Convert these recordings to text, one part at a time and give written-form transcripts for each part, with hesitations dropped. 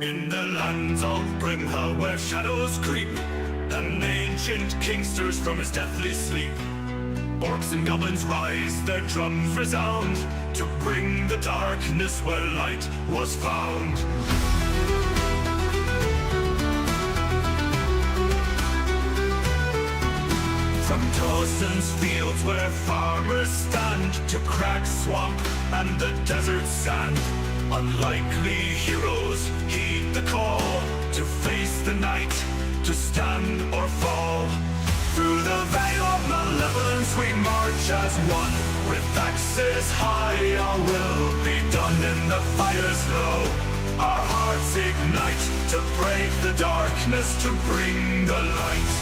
In the lands of Brimhal where shadows creep, an ancient king stirs from his deathly sleep. Orcs and goblins rise, their drums resound, to bring the darkness where light was found. From Dawson's fields where farmers stand, to Crag Swamp and the desert sand, unlikely heroes heed the call, to face the night, to stand or fall. Through the veil of malevolence we march as one, with axes high our will be done in the fire's glow. Our hearts ignite to break the darkness, to bring the light.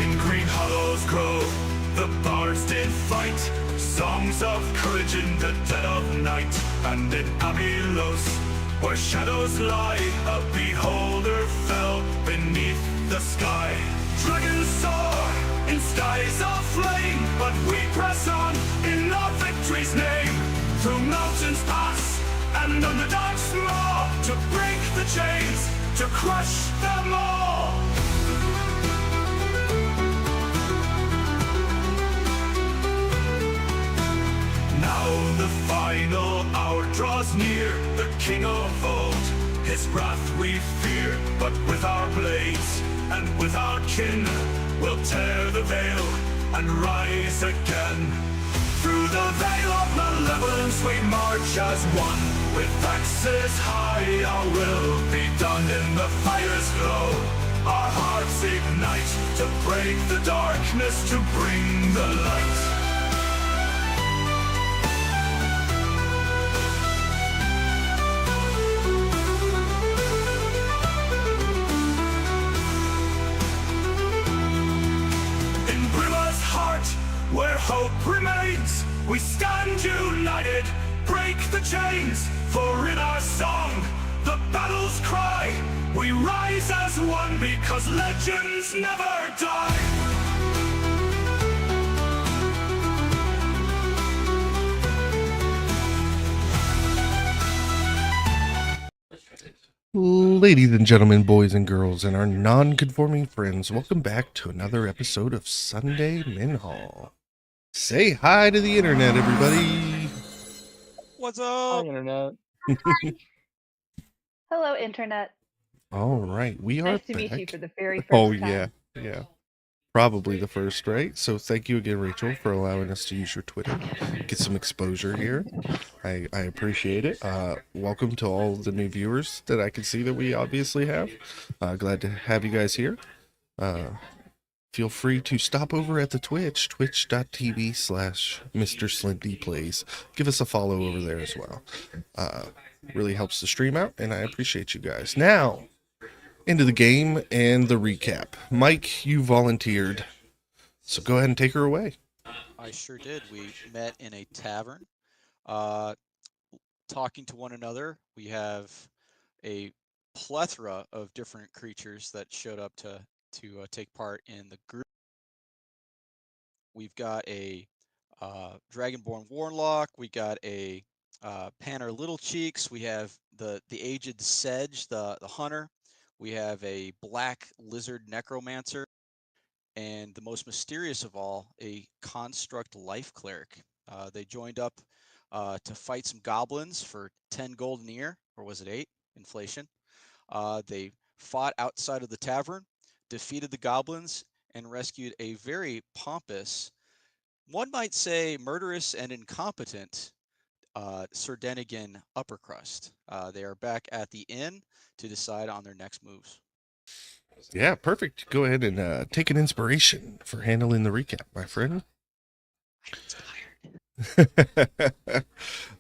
In Green Hollow's grove the bards did fight, songs of courage in the dead of night. And in Abylos, where shadows lie, a beholder fell beneath the sky. Dragons soar in skies of flame, but we press on in our victory's name. Through mountains pass and underdogs maw, to break the chains, to crush them all. Now the final hour draws near, the king of old, his wrath we fear. But with our blades and with our kin, we'll tear the veil and rise again. Through the veil of malevolence we march as one, with axes high our will be done in the fire's glow. Our hearts ignite to break the darkness, to bring the light. Where hope remains, we stand united, break the chains. For in our song, the battle's cry, we rise as one, because legends never die. Ladies and gentlemen, boys and girls, and our non-conforming friends, welcome back to another episode of Sunday Minhal. Say hi to the internet, everybody. What's up? Hi, Internet. Hello, Internet. All right, we are Nice to back. meet you for the very first Oh time. yeah. Probably the first, right? So thank you again, Rachel, for allowing us to use your Twitter. Get some exposure here. I appreciate it. Welcome to all the new viewers that I can see that we obviously have. Glad to have you guys here. Feel free to stop over at the Twitch, twitch.tv/MrSlimDPlays. Give us a follow over there as well. Really helps the stream out, and I appreciate you guys. Now, into the game and the recap. Mike, you volunteered, so go ahead and take her away. I sure did. We met in a tavern, talking to one another. We have a plethora of different creatures that showed up to take part in the group. We've got a Dragonborn Warlock. We got a Panner Little Cheeks. We have the aged Sedge, the hunter. We have a black lizard necromancer, and the most mysterious of all, a construct life cleric. They joined up to fight some goblins for 10 gold a year, or was it 8? Inflation. They fought outside of the tavern, defeated the goblins, and rescued a very pompous, one might say murderous and incompetent Sir Denigan upper crust. They are back at the inn to decide on their next moves. Yeah, perfect. Go ahead and take an inspiration for handling the recap, my friend. I'm tired.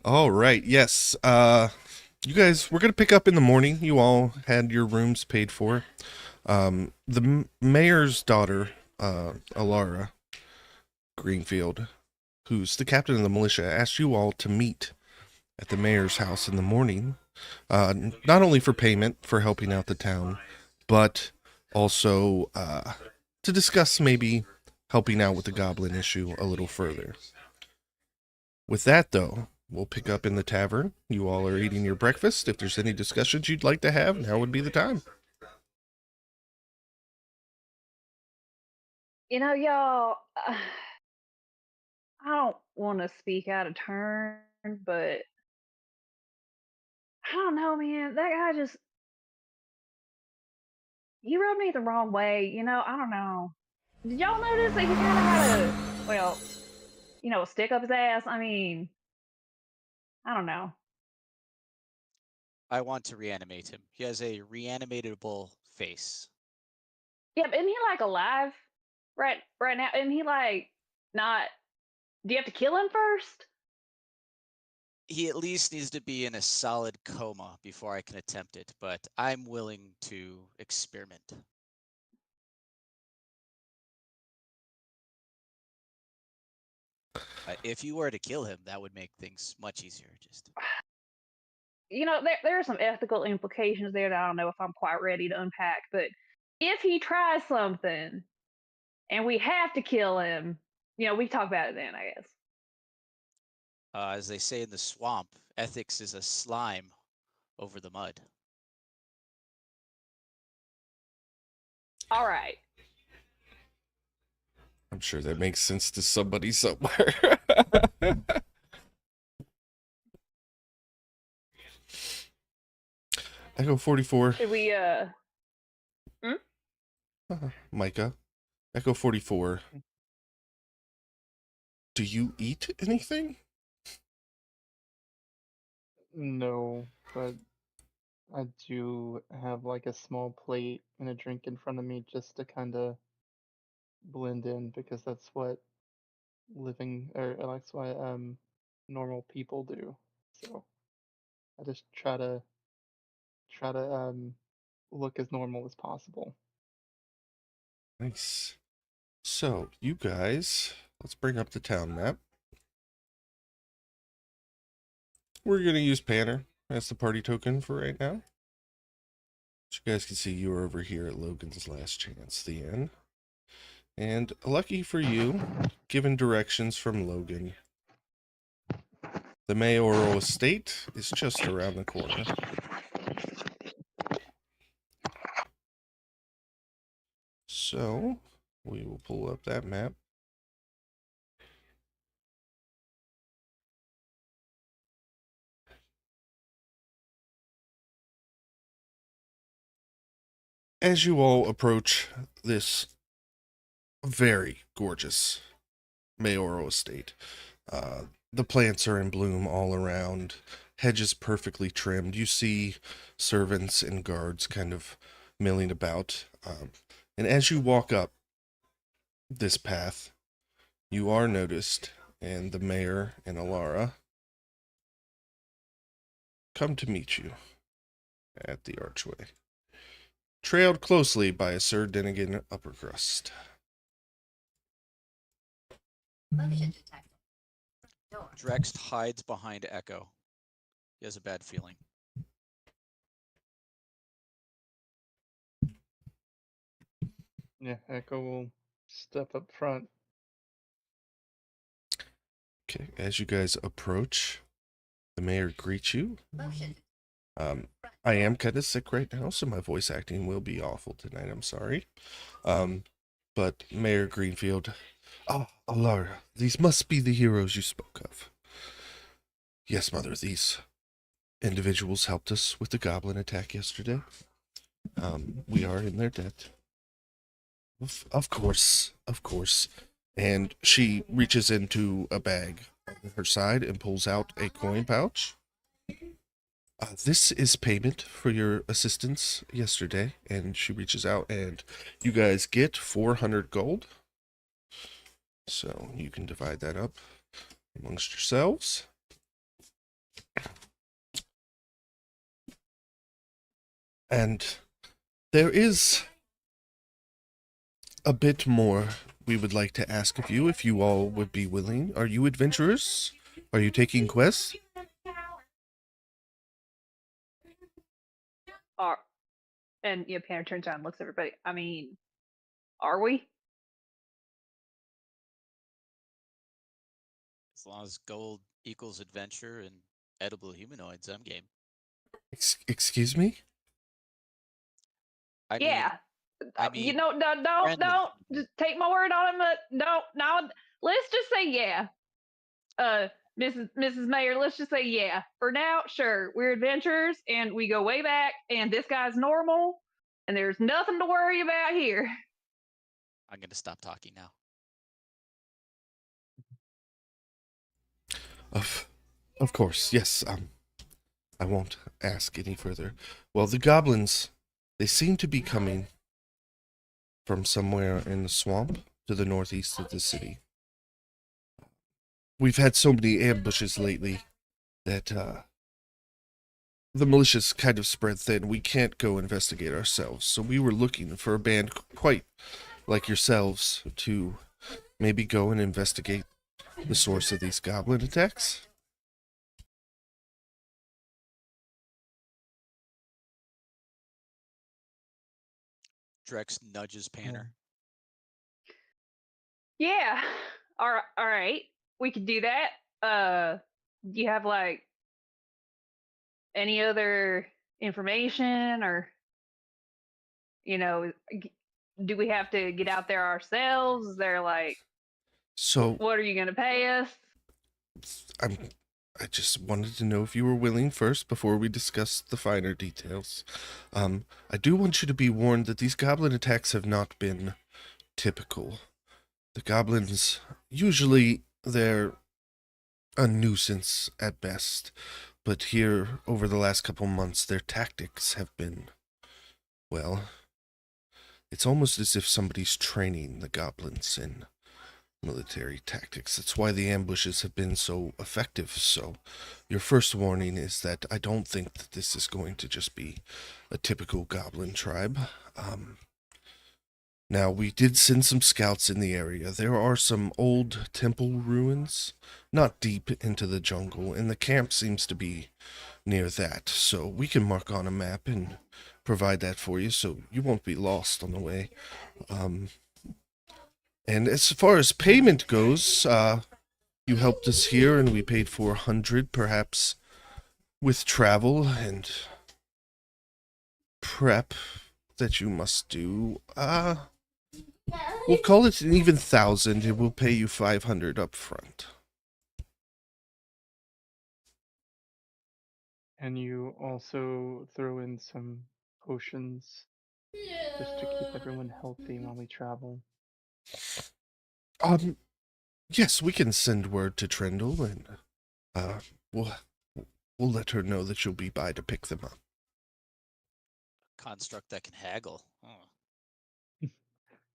All right. Yes. You guys, we're going to pick up in the morning. You all had your rooms paid for. The mayor's daughter, Alara Greenfield, who's the captain of the militia, asked you all to meet at the mayor's house in the morning, not only for payment for helping out the town, but also to discuss maybe helping out with the goblin issue a little further. With that, though, we'll pick up in the tavern. You all are eating your breakfast. If there's any discussions you'd like to have, now would be the time. Y'all, I don't want to speak out of turn, but I don't know, man. That guy just, he rubbed me the wrong way. I don't know. Did y'all notice that he kind of had a stick up his ass? I mean, I don't know. I want to reanimate him. He has a reanimatable face. Yeah, but isn't he like alive right now? Isn't he like not? Do you have to kill him first? He at least needs to be in a solid coma before I can attempt it, but I'm willing to experiment. If you were to kill him, that would make things much easier. Just There are some ethical implications there that I don't know if I'm quite ready to unpack. But if he tries something and we have to kill him, we can talk about it then, I guess. as they say in the swamp, ethics is a slime over the mud. All right. I'm sure that makes sense to somebody somewhere. Echo 44. Should we Micah. Echo 44. Do you eat anything? No, but I do have like a small plate and a drink in front of me just to kind of blend in because that's what that's what normal people do. So I just try to look as normal as possible. Nice. So, you guys, let's bring up the town map. We're going to use Panner as the party token for right now. So you guys can see you are over here at Logan's Last Chance, the inn. And lucky for you, given directions from Logan, the mayoral estate is just around the corner. So, we will pull up that map. As you all approach this very gorgeous mayoral estate, the plants are in bloom all around, hedges perfectly trimmed. You see servants and guards kind of milling about. And as you walk up this path, you are noticed, and the mayor and Alara come to meet you at the archway, trailed closely by a Sir Dinnigan Uppercrust. Drex hides behind Echo. He has a bad feeling. Yeah, Echo will step up front. Okay, as you guys approach, the mayor greets you. I am kind of sick right now, so my voice acting will be awful tonight. I'm sorry. But Mayor Greenfield, Alara, these must be the heroes you spoke of. Yes, Mother, these individuals helped us with the goblin attack yesterday. We are in their debt. Of course, of course. And she reaches into a bag on her side and pulls out a coin pouch. This is payment for your assistance yesterday. And she reaches out, and you guys get 400 gold. So you can divide that up amongst yourselves. And there is a bit more we would like to ask of you, if you all would be willing. Are you adventurers? Are you taking quests? And Panner turns around and looks at everybody. I mean, are we? As long as gold equals adventure and edible humanoids, I'm game. Excuse me? I mean, Yeah. I You mean, know, don't friendly just humanoid. take my word on it. But don't, no. Let's just say yeah. Uh, Mrs. Mayor, let's just say yeah. For now, sure, we're adventurers and we go way back, and this guy's normal, and there's nothing to worry about here. I'm gonna stop talking now. Of course, yes. I won't ask any further. Well, the goblins, they seem to be coming from somewhere in the swamp to the northeast of the city. We've had so many ambushes lately that the militia's kind of spread thin. We can't go investigate ourselves. So we were looking for a band quite like yourselves to maybe go and investigate the source of these goblin attacks. Drex nudges Panner. Yeah. All right. We could do that. Do you have like any other information, or do we have to get out there ourselves? Is there like, So what are you going to pay us? I just wanted to know if you were willing first before we discuss the finer details. I do want you to be warned that these goblin attacks have not been typical. The goblins, usually they're a nuisance at best, but here, over the last couple months, their tactics have been, well, it's almost as if somebody's training the goblins in military tactics. That's why the ambushes have been so effective. So, your first warning is that I don't think that this is going to just be a typical goblin tribe. Now, we did send some scouts in the area. There are some old temple ruins, not deep into the jungle, and the camp seems to be near that. So, we can mark on a map and provide that for you so you won't be lost on the way. And as far as payment goes, you helped us here and we paid 400, perhaps with travel and prep that you must do. We'll call it an even 1,000 and we'll pay you 500 up front. And you also throw in some potions just to keep everyone healthy while we travel. Yes, we can send word to Trendle and we'll we'll let her know that you'll be by to pick them up. Construct that can haggle. Oh.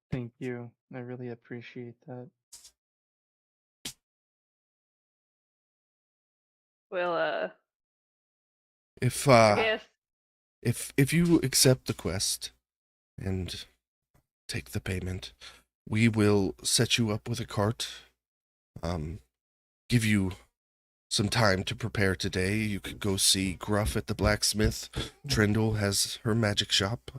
Thank you. I really appreciate that. Well, If I guess. if you accept the quest and take the payment, we will set you up with a cart. Give you some time to prepare today. You could go see Gruff at the blacksmith. Trindle has her magic shop.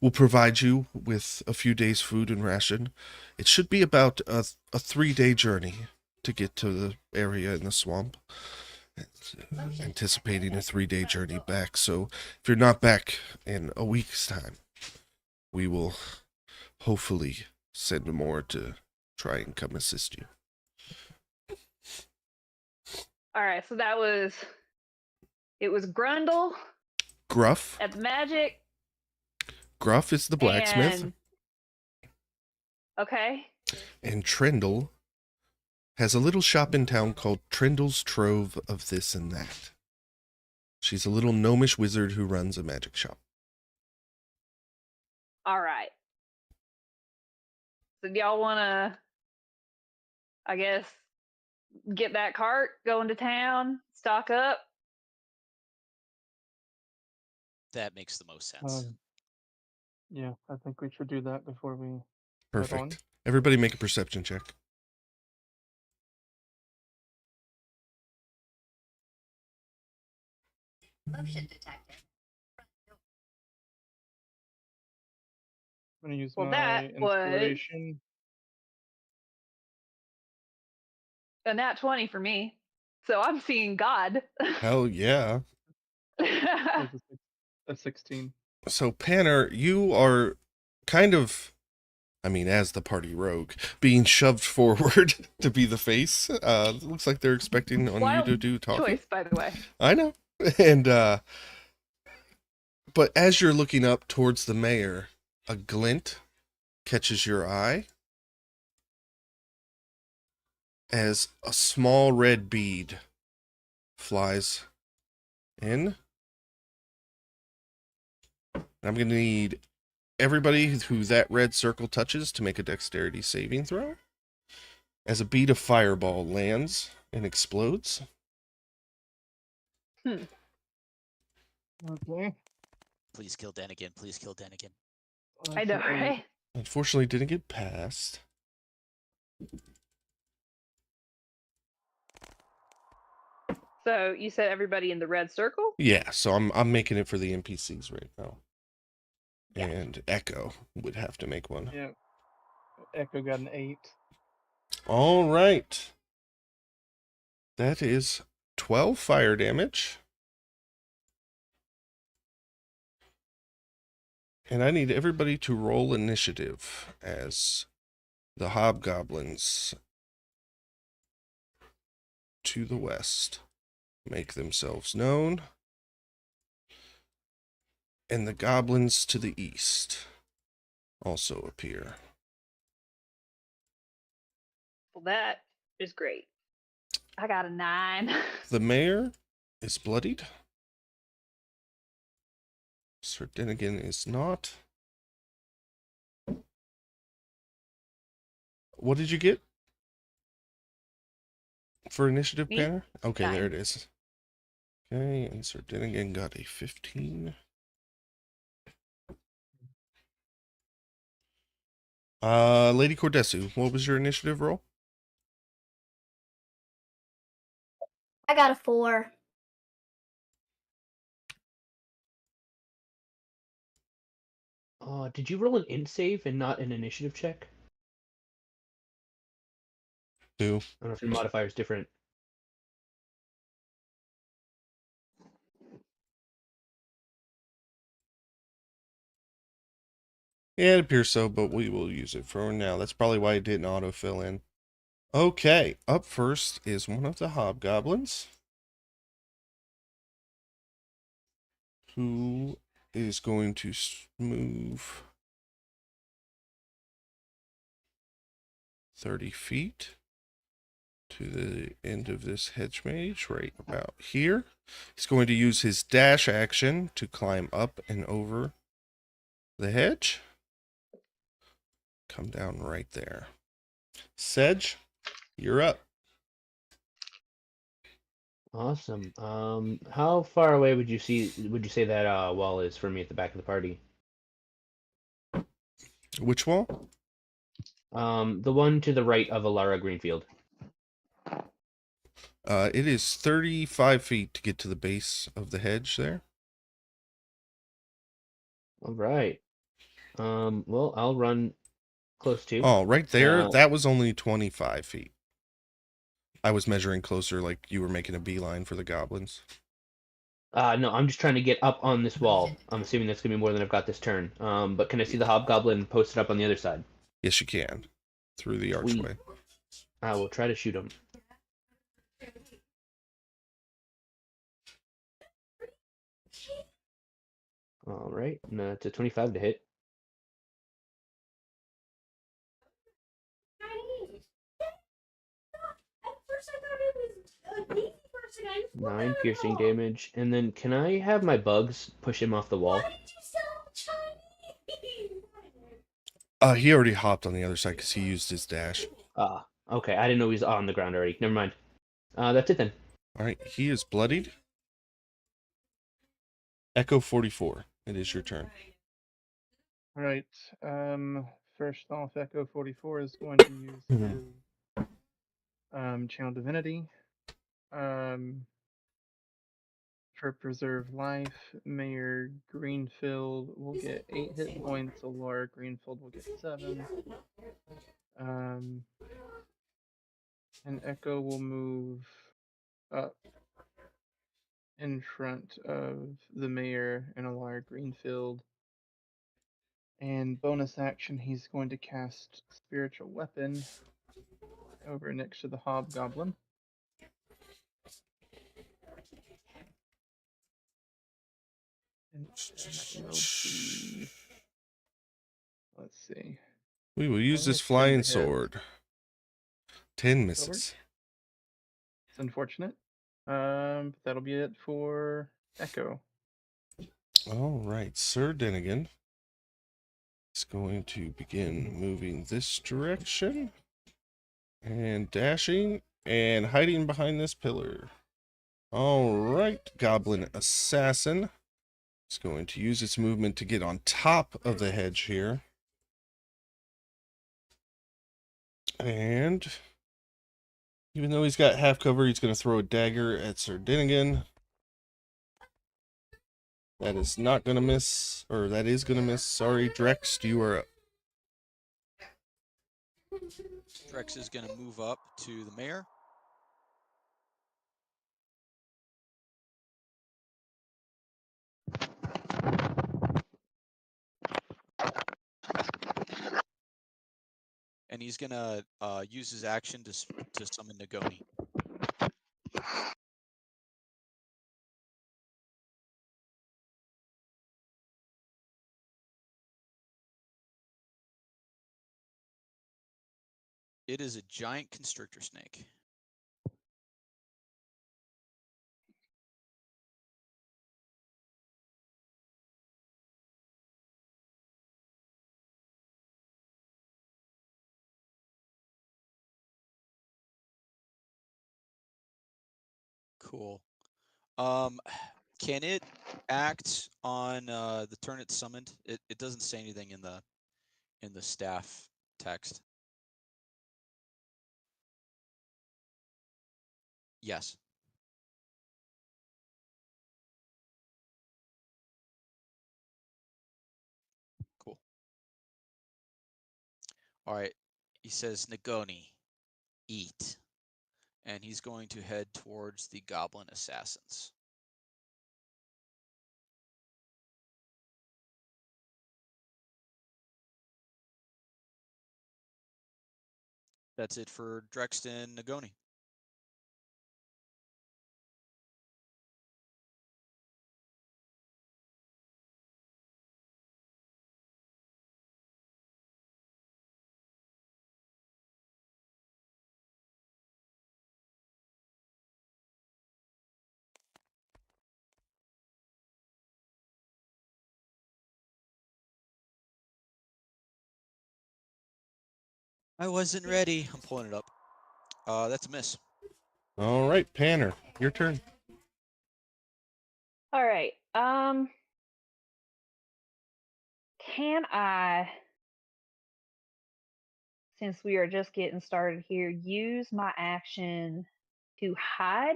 We'll provide you with a few days' food and ration. It should be about a 3-day journey to get to the area in the swamp. Anticipating a 3-day journey back. So if you're not back in a week's time, we will hopefully send more to try and come assist you. All right, so it was Grundle Gruff. at the magic. Gruff is the blacksmith. Okay. And Trindle has a little shop in town called Trindle's Trove of This and That. She's a little gnomish wizard who runs a magic shop. All right. So do y'all want to, I guess, get that cart, go into town, stock up? That makes the most sense. Yeah, I think we should do that before we head on. Perfect. Everybody make a perception check. Motion detected. I'm gonna use Well, my that was inspiration. a nat 20 for me. So I'm seeing God. Hell yeah. That was a 16. So, Panner, you are kind of, I mean, as the party rogue, being shoved forward to be the face. Looks like they're expecting on you to Wild do talking. choice, by the way. I know. And, but as you're looking up towards the mayor, a glint catches your eye as a small red bead flies in. I'm going to need everybody who that red circle touches to make a dexterity saving throw. As a bead of fireball lands and explodes. Okay. Please kill Denigan. Please kill Denigan. I know, That's an eight. right? Unfortunately, didn't get past. So you said everybody in the red circle? Yeah, so I'm making it for the NPCs right now. Yeah. And Echo would have to make one. Yeah. Echo got an 8. All right. That is 12 fire damage. And I need everybody to roll initiative as the hobgoblins to the west make themselves known. And the goblins to the east also appear. Well, that is great. I got a 9. The mayor is bloodied. Sir Denigan is not. What did you get for initiative, Me? Banner? Okay, 9. there it is. Okay, and Sir Denigan got a 15. Lady Cordesu, what was your initiative roll? I got a 4. Did you roll an int save and not an initiative check? 2. I don't know if your modifier is different. Yeah, it appears so, but we will use it for now. That's probably why it didn't auto-fill in. Okay, up first is one of the hobgoblins, who is going to move 30 feet to the end of this hedge mage, right about here. He's going to use his dash action to climb up and over the hedge. Come down right there. Sedge, you're up. Awesome. How far away would you say that wall is from me at the back of the party? Which wall? The one to the right of Alara Greenfield. It is 35 feet to get to the base of the hedge there. All right. Well, I'll run close to. Oh, right there. Uh, That was only 25 feet. I was measuring closer, like you were making a beeline for the goblins. No, I'm just trying to get up on this wall. I'm assuming that's gonna be more than I've got this turn. But can I see the hobgoblin posted up on the other side? Yes, you can. Through the Sweet. archway. I will try to shoot him. All right, and it's a 25 to hit. At first I thought it was an easy person. I just 9 piercing damage, and then can I have my bugs push him off the wall? Why did you sell Chinese? He already hopped on the other side because he used his dash. Ah, okay. I didn't know he was on the ground already. Never mind. That's it then. All right, he is bloodied. Echo 44. It is your turn. Right. First off, Echo 44 is going to use his Channel Divinity. For Preserve Life, Mayor Greenfield will get 8 hit points. Laura Greenfield will get 7. And Echo will move up in front of the mayor and Alara Greenfield. And bonus action, he's going to cast Spiritual Weapon over next to the Hobgoblin. And that will be, let's see. We will use Only this a 10 flying to hit. sword. 10 Over. misses. It's unfortunate. That'll be it for Echo. All right, Sir Denigan is going to begin moving this direction and dashing and hiding behind this pillar. All right, Goblin Assassin is going to use its movement to get on top of the hedge here. And even though he's got half cover, he's going to throw a dagger at Sir Denigan. That is not going to miss, or that is going to miss. Sorry, Drex, you are up. Drex is going to move up to the mayor. And he's going to use his action to summon Nagoni. It is a giant constrictor snake. Cool. Can it act on the turn it's summoned? It doesn't say anything in the staff text. Yes. Cool. All right. He says, Nagoni, eat. And he's going to head towards the goblin assassins. That's it for Drexton Nagoni. I wasn't ready. I'm pulling it up. That's a miss. All right, Panner, your turn. All right. Can I, since we are just getting started here, use my action to hide?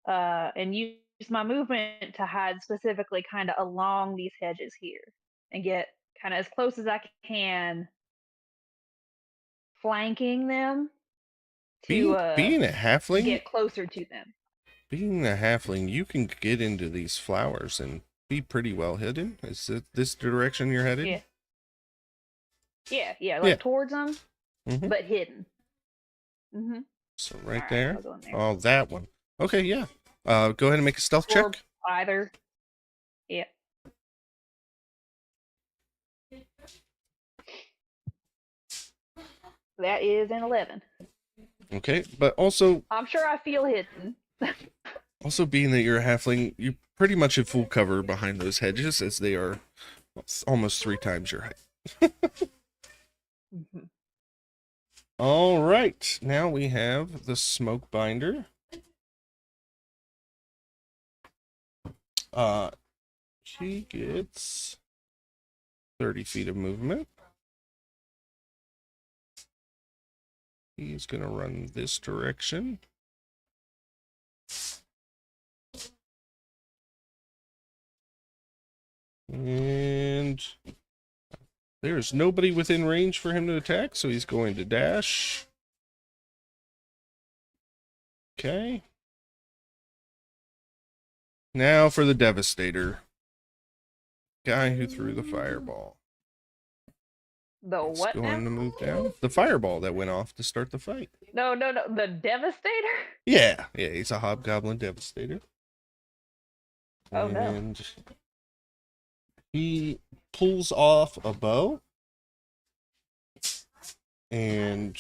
And use my movement to hide specifically kind of along these hedges here and get kind of as close as I can, flanking them to Being a halfling, get closer to them. being a halfling, you can get into these flowers and be pretty well hidden. Is it this direction you're headed? Yeah, like towards them, Mhm. but hidden. Mm-hmm. So right All there. I'll go in there. Oh, that one. Okay, yeah. Go ahead and make a stealth Or check. either. Yeah. That is an 11. Okay, but also I'm sure I feel hidden. being that you're a halfling, you pretty much have full cover behind those hedges, as they are almost 3 times your height. Mm-hmm. All right, now we have the smoke binder. She gets 30 feet of movement. He's gonna run this direction. And there's nobody within range for him to attack, so he's going to dash. Okay. Now for the Devastator. Guy who threw the fireball. The It's what going now? to move down. The fireball that went off to start the fight. No. The Devastator? Yeah, he's a Hobgoblin Devastator. Oh, no. And he pulls off a bow. And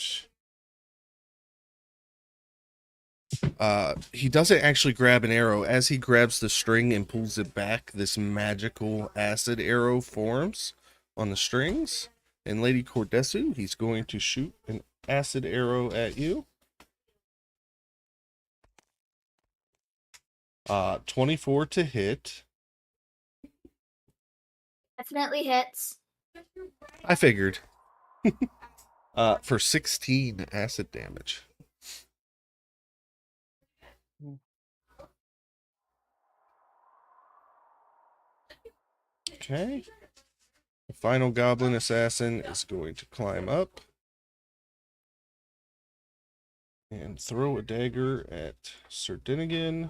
he doesn't actually grab an arrow. As he grabs the string and pulls it back, this magical acid arrow forms on the strings. And Lady Cordesu, he's going to shoot an acid arrow at you. 24 to hit. Definitely hits. I figured. For 16 acid damage. Okay. The final goblin assassin is going to climb up and throw a dagger at Sir Dinnigan.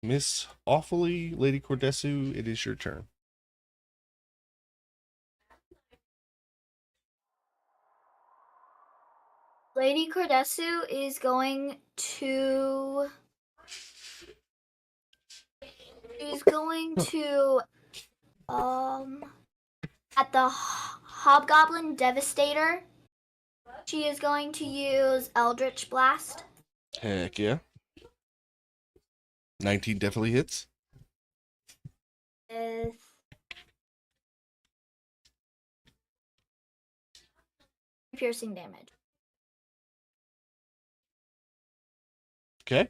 Miss awfully, Lady Cordesu, it is your turn. Lady Cordesu is going to. She's going to. At the Hobgoblin Devastator, she is going to use Eldritch Blast. Heck yeah. 19 definitely hits. With piercing damage. Okay.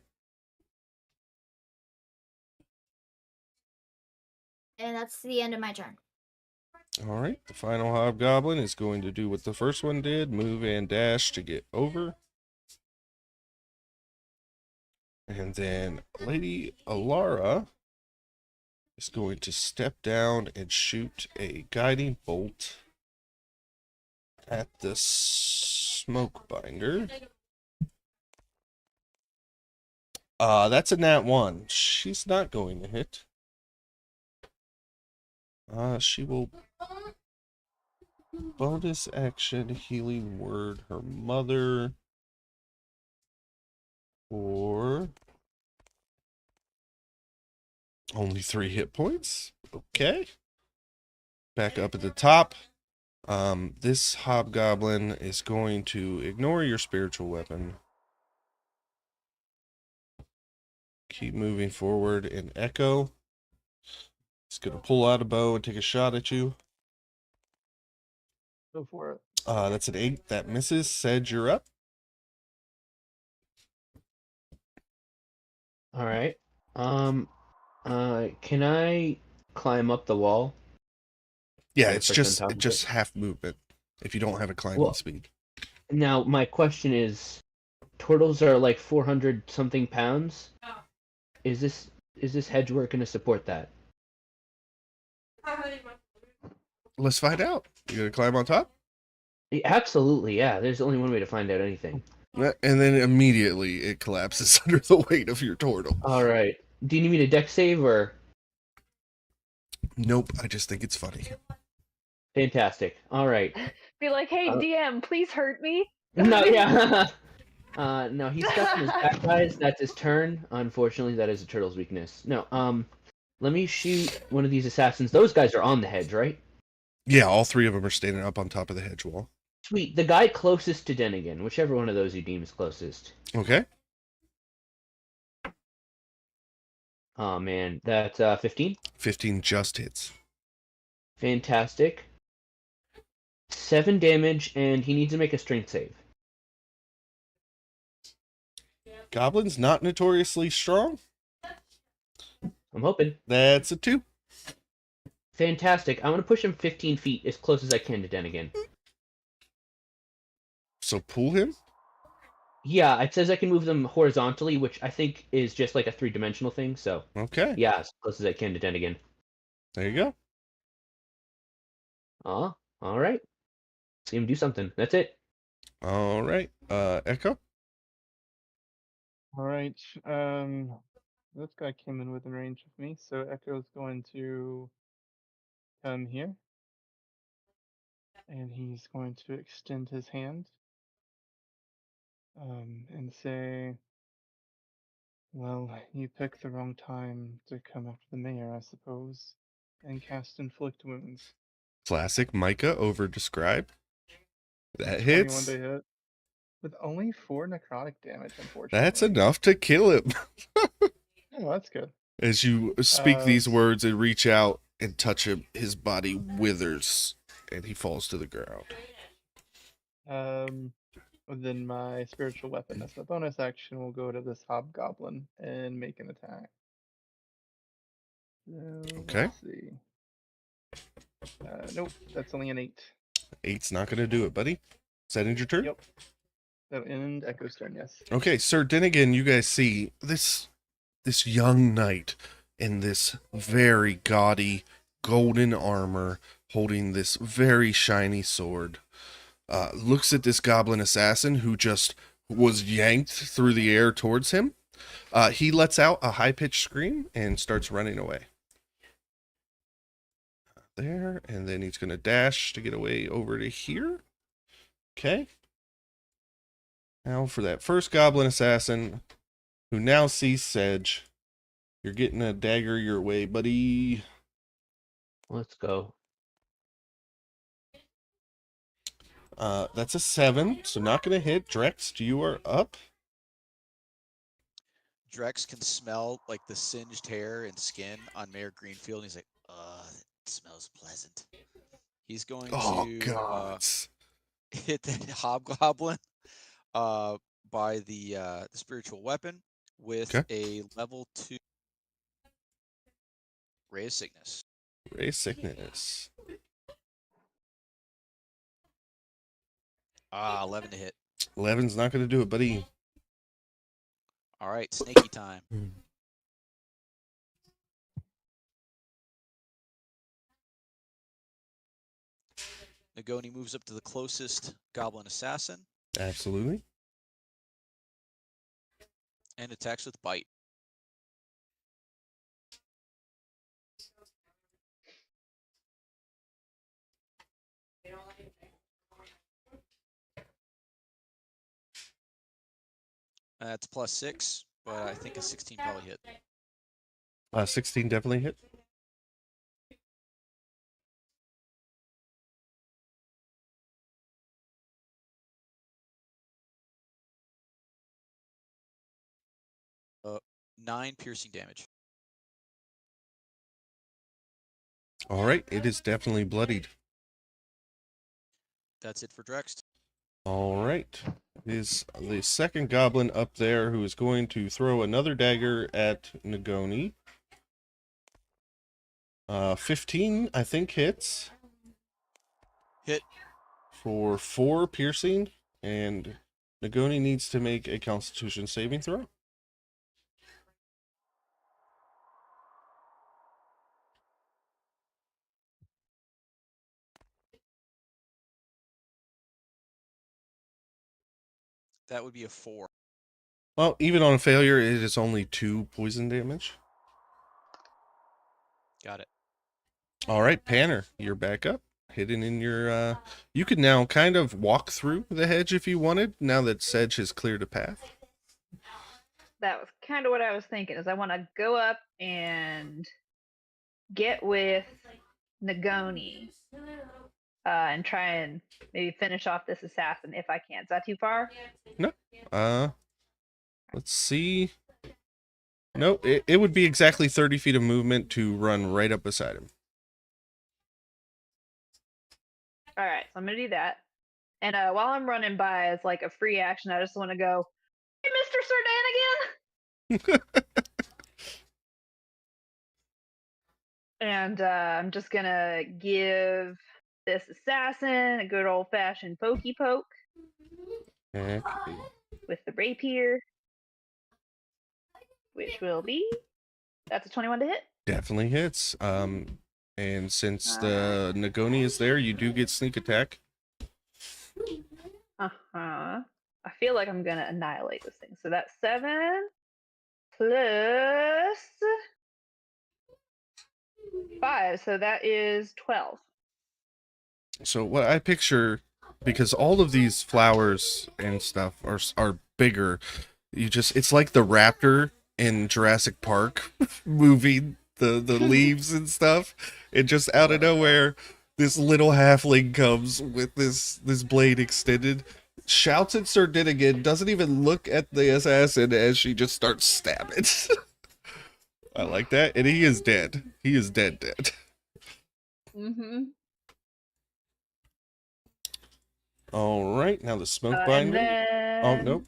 And that's the end of my turn. All right. The final hobgoblin is going to do what the first one did, move and dash to get over. And then Lady Alara is going to step down and shoot a guiding bolt at the smoke binder. That's a nat 1. She's not going to hit. She will bonus action healing word her mother for only 3 hit points. Okay. Back up at the top. This hobgoblin is going to ignore your spiritual weapon. Keep moving forward and echo. It's going to pull out a bow and take a shot at you. Go for it. That's an 8. That misses. Sedge, you're up. All right. Can I climb up the wall? Yeah, Like it's perch on just top of just it? half movement if you don't have a climbing Well- speed. Now, my question is, turtles are like 400 something pounds. Is this hedgework going to support that? Let's find out. You gonna climb on top? Absolutely, yeah. There's only one way to find out anything. And then immediately it collapses under the weight of your turtle. All right. Do you need me to deck save or? Nope, I just think it's funny. Fantastic. All right. Be like, hey, DM, please hurt me. No, yeah. No, he's stuck in his back, guys. That's his turn. Unfortunately, that is a turtle's weakness. No, let me shoot one of these assassins. Those guys are on the hedge, right? Yeah, all 3 of them are standing up on top of the hedge wall. Sweet. The guy closest to Denigan, whichever one of those you deem is closest. Okay. Oh man, that's 15. 15 just hits. Fantastic. 7 damage, and he needs to make a strength save. Goblin's not notoriously strong. I'm hoping. That's a 2. Fantastic. I'm gonna push him 15 feet as close as I can to Denigan. So pull him. Yeah, it says I can move them horizontally, which I think is just like a 3-dimensional thing. So Okay. yeah, as close as I can to Denigan. There you go. All right. See him do something. That's it. All right. Echo. All right. This guy came in within range of me, so Echo's going to come here, and he's going to extend his hand, and say, "Well, you picked the wrong time to come after the mayor, I suppose," and cast Inflict Wounds. Classic Micah over describe. That 21 hits. to hit, with only 4 necrotic damage, That's unfortunately. enough to kill him. Oh, that's good. As you speak these words and reach out and touch him, his body withers and he falls to the ground. Then my spiritual weapon as a bonus action will go to this hobgoblin and make an attack. So, Okay. let's see. Nope, that's only an 8. 8's not going to do it, buddy. Is that end your turn? Yep. That end Echo's turn, yes. Okay, Sir Dinnigan, you guys see this young knight in this very gaudy golden armor holding this very shiny sword. Looks at this goblin assassin who just was yanked through the air towards him. He lets out a high-pitched scream and starts running away. There, and then he's going to dash to get away over to here. Okay. Now for that first goblin assassin who now sees Sedge. You're getting a dagger your way, buddy. Let's go. That's a 7, so not going to hit. Drex, you are up. Drex can smell like the singed hair and skin on Mayor Greenfield. And he's like, it smells pleasant. He's going Oh, to God. hit the hobgoblin by the spiritual weapon with a level 2 Ray of Sickness. Ray of Sickness. 11 to hit. 11's not going to do it, buddy. All right, snaky time. Nagoni moves up to the closest goblin assassin Absolutely. and attacks with bite. That's +6, but I think a 16 probably hit. 16 definitely hit. Uh, 9 piercing damage. All right, it is definitely bloodied. That's it for Drex. All right. Is the second goblin up there who is going to throw another dagger at Nagoni. 15, I think, hits. Hit. For 4 piercing, and Nagoni needs to make a Constitution saving throw. That would be a 4. Well, even on a failure, it is only 2 poison damage. Got it. All right, Panner, you're back up. Hidden in your, you could now kind of walk through the hedge if you wanted, now that Sedge has cleared a path. That was kind of what I was thinking, is I want to go up and get with Nagoni and try and maybe finish off this assassin if I can. Is that too far? No. Let's see. No, it would be exactly 30 feet of movement to run right up beside him. All right, so I'm going to do that. And while I'm running by as like a free action, I just want to go, hey, Mr. Sir Dan again! And I'm just going to give this assassin a good old-fashioned pokey poke. Okay. With the rapier, which will be, that's a 21 to hit. Definitely hits. And since the Nagoni is there, you do get sneak attack. I feel like I'm gonna annihilate this thing. So that's 7 plus 5. So that is 12. So what I picture, because all of these flowers and stuff are bigger, it's like the raptor in Jurassic Park moving the leaves and stuff, and just out of nowhere, this little halfling comes with this blade extended, shouts at Sir Dinnigan, doesn't even look at the assassin as she just starts stabbing. I like that, and he is dead. He is dead. Mm-hmm. All right, now the smoke And binder. then, Oh nope.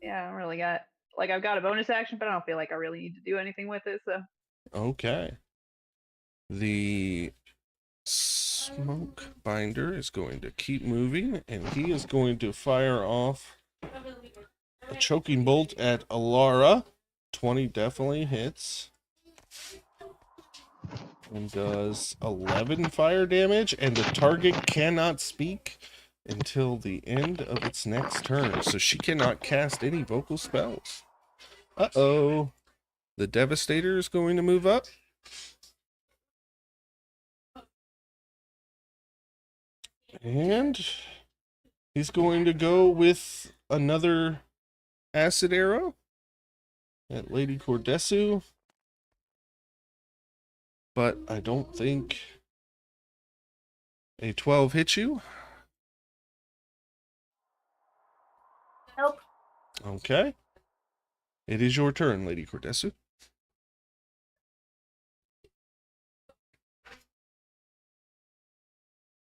Yeah, I don't really got I've got a bonus action, but I don't feel like I really need to do anything with it. So Okay. The smoke binder is going to keep moving, and he is going to fire off a choking bolt at Alara. 20 definitely hits. And does 11 fire damage, and the target cannot speak until the end of its next turn, so she cannot cast any vocal spells. Uh-oh. The Devastator is going to move up. And he's going to go with another acid arrow at Lady Cordesu. But I don't think a 12 hits you. Nope. Okay. It is your turn, Lady Cordesu.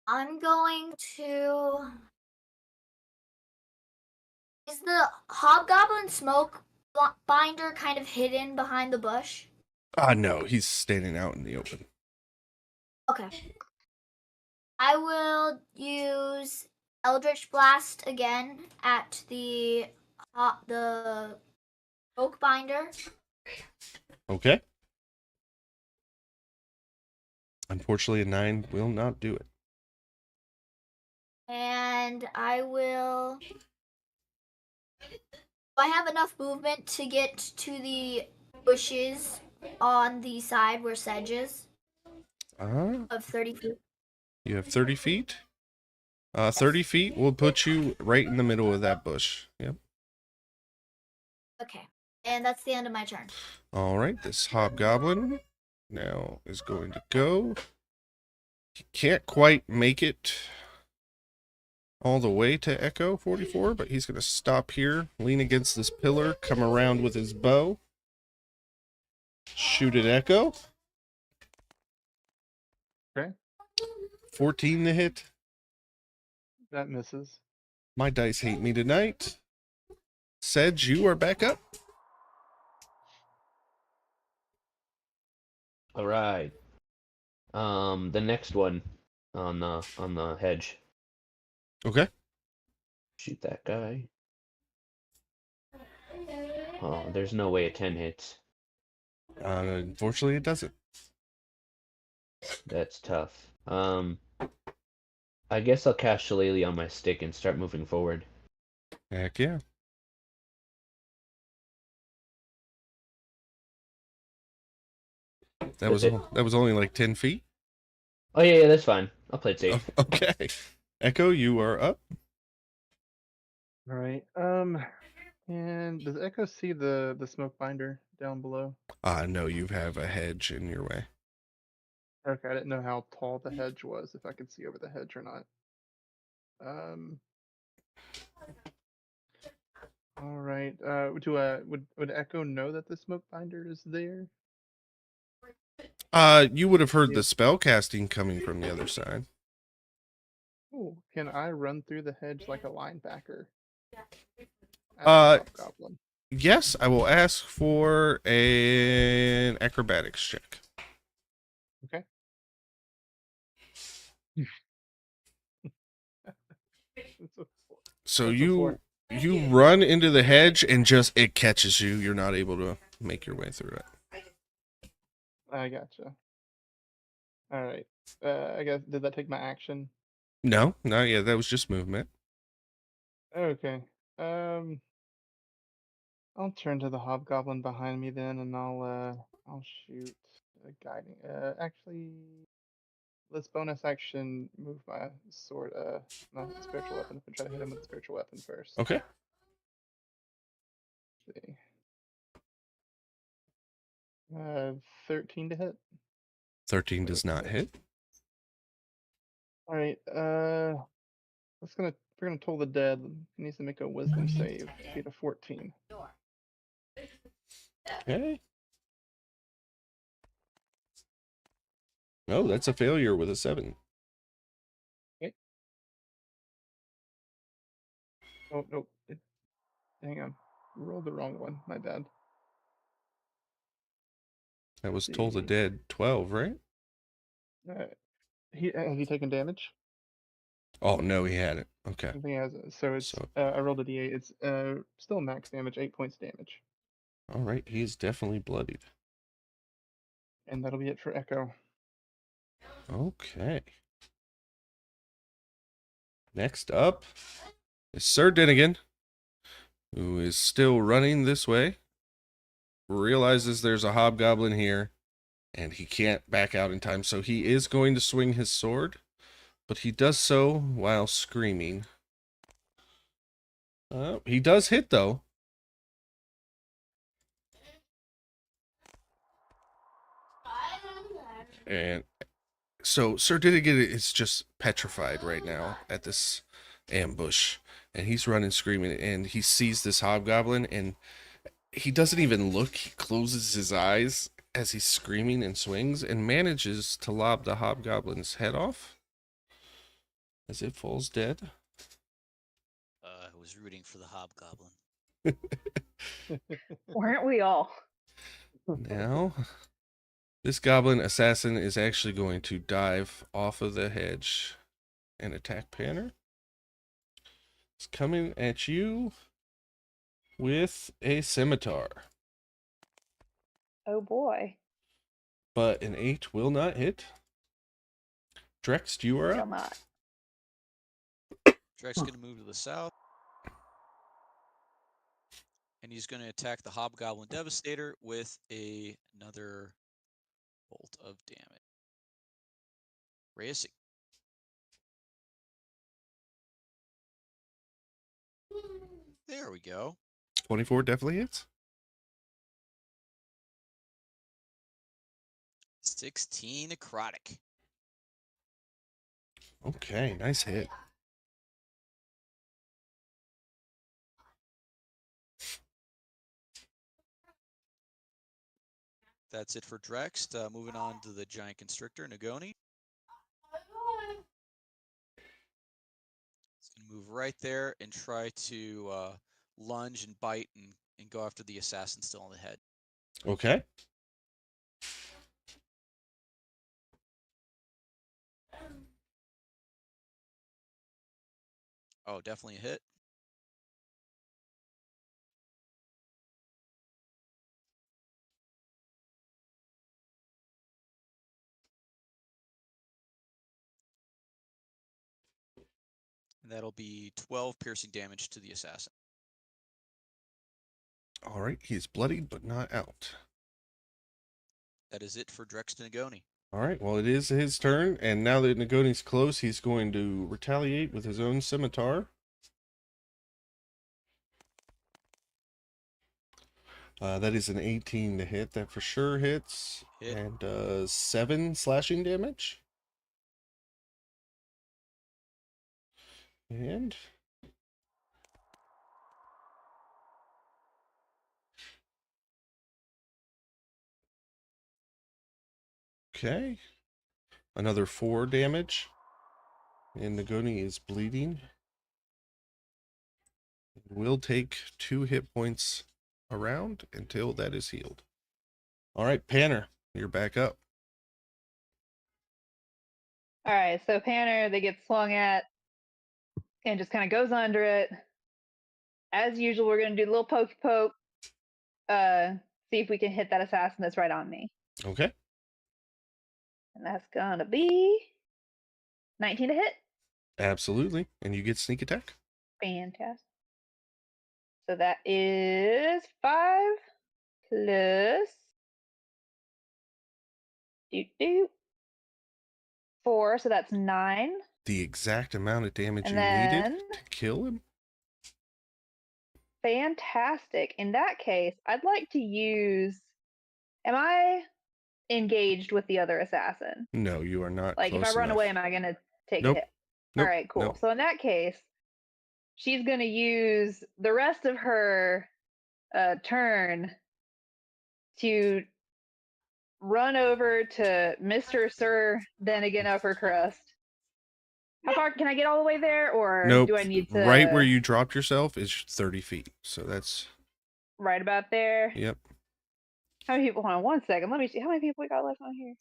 I'm going to. Is the hobgoblin smoke binder kind of hidden behind the bush? No, he's standing out in the open. Okay. I will use Eldritch Blast again at the smoke binder. Okay. Unfortunately, a 9 will not do it. And I will. Do I have enough movement to get to the bushes on the side where Sedge is? Of 30 feet. You have 30 feet? 30 feet will put you right in the middle of that bush. Yep. Okay. And that's the end of my turn. All right, this hobgoblin now is going to go. He can't quite make it all the way to Echo 44, but he's going to stop here, lean against this pillar, come around with his bow, shoot at Echo. Okay. 14 to hit. That misses. My dice hate me tonight. Sedge, you are back up. All right. The next one on the hedge. Okay. Shoot that guy. Oh, there's no way a 10 hits. Unfortunately, it doesn't. That's tough. I guess I'll cast Shillelagh on my stick and start moving forward. Heck yeah. That was only like 10 feet. Oh yeah, that's fine. I'll play it safe. Okay. Echo, you are up. All right. And does Echo see the smoke binder down below? No, you have a hedge in your way. Okay, I didn't know how tall the hedge was, if I could see over the hedge or not. All right. Would Echo know that the smoke binder is there? You would have heard the spell casting coming from the other side. Oh, can I run through the hedge like a linebacker? Goblin. Yes, I will ask for an acrobatics check. Okay. So you run into the hedge and just it catches you. You're not able to make your way through it. I gotcha. All right. I guess did that take my action? No, not yet. That was just movement. Okay. I'll turn to the hobgoblin behind me then, and I'll shoot a guiding. Actually, let's bonus action move my sword, my spiritual weapon up and try to hit him with the spiritual weapon first. Okay. Let's see. 13 to hit. 13 does not hit. All right. We're gonna toll the dead. He needs to make a wisdom save to beat a 14. Okay. No, that's a failure with a 7. Okay. Oh nope. Hang on. Rolled the wrong one. My bad. That was Toll the Dead 12, right? Has he taken damage? Oh, no, he hadn't. Okay. I think he has. So it's. I rolled a d8. It's still max damage, 8 points damage, All right, he's definitely bloodied. and that'll be it for Echo. Okay. Next up is Sir Dinnigan, who is still running this way. Realizes there's a hobgoblin here, and he can't back out in time, so he is going to swing his sword, but he does so while screaming. He does hit, though. And so Sir Dinnigan is just petrified right now at this ambush, and he's running screaming, and he sees this hobgoblin, and he doesn't even look. He closes his eyes as he's screaming and swings, and manages to lob the hobgoblin's head off as it falls dead. I was rooting for the hobgoblin. Weren't we all? Now, this goblin assassin is actually going to dive off of the hedge and attack Panner. It's coming at you with a scimitar. Oh boy. But an 8 will not hit. Drex, you are Still up. not. Drake's going to move to the south. And he's going to attack the Hobgoblin Devastator with another bolt of damage. Racing. There we go. 24 definitely hits. 16 necrotic. Okay, nice hit. That's it for Drex. Moving on to the Giant Constrictor, Nagoni. It's going to move right there and try to lunge and bite and go after the assassin still on the head. Okay. Oh, definitely a hit. And that'll be 12 piercing damage to the assassin. All right, he's bloodied but not out. That is it for Drex to Nagoni. All right, well, it is his turn, and now that Nagoni's close, he's going to retaliate with his own scimitar. That is an 18 to hit. That for sure hits. Hit. And does 7 slashing damage. And okay, another 4 damage. And Nagoni is bleeding. We'll take 2 hit points around until that is healed. All right, Panner, you're back up. All right, so Panner, they get swung at and just kind of goes under it. As usual, we're going to do a little pokey poke. See if we can hit that assassin that's right on me. Okay. And that's going to be 19 to hit. Absolutely. And you get sneak attack. Fantastic. So that is 5 plus 4, so that's 9. The exact amount of damage And you needed then to kill him? fantastic. In that case, I'd like to use. Am I engaged with the other assassin? No, you are not Like, if I close run enough. away, am I going to take Nope. a hit? Nope. All right, cool. Nope. So in that case, she's going to use the rest of her turn to run over to Mr. Sir, then again upper crust. How far can I get all the way there, or Nope. do I need to Right where you dropped yourself is 30 feet. So that's right about there? yep. How many people? Hold on 1 second. Let me see how many people we got left on here.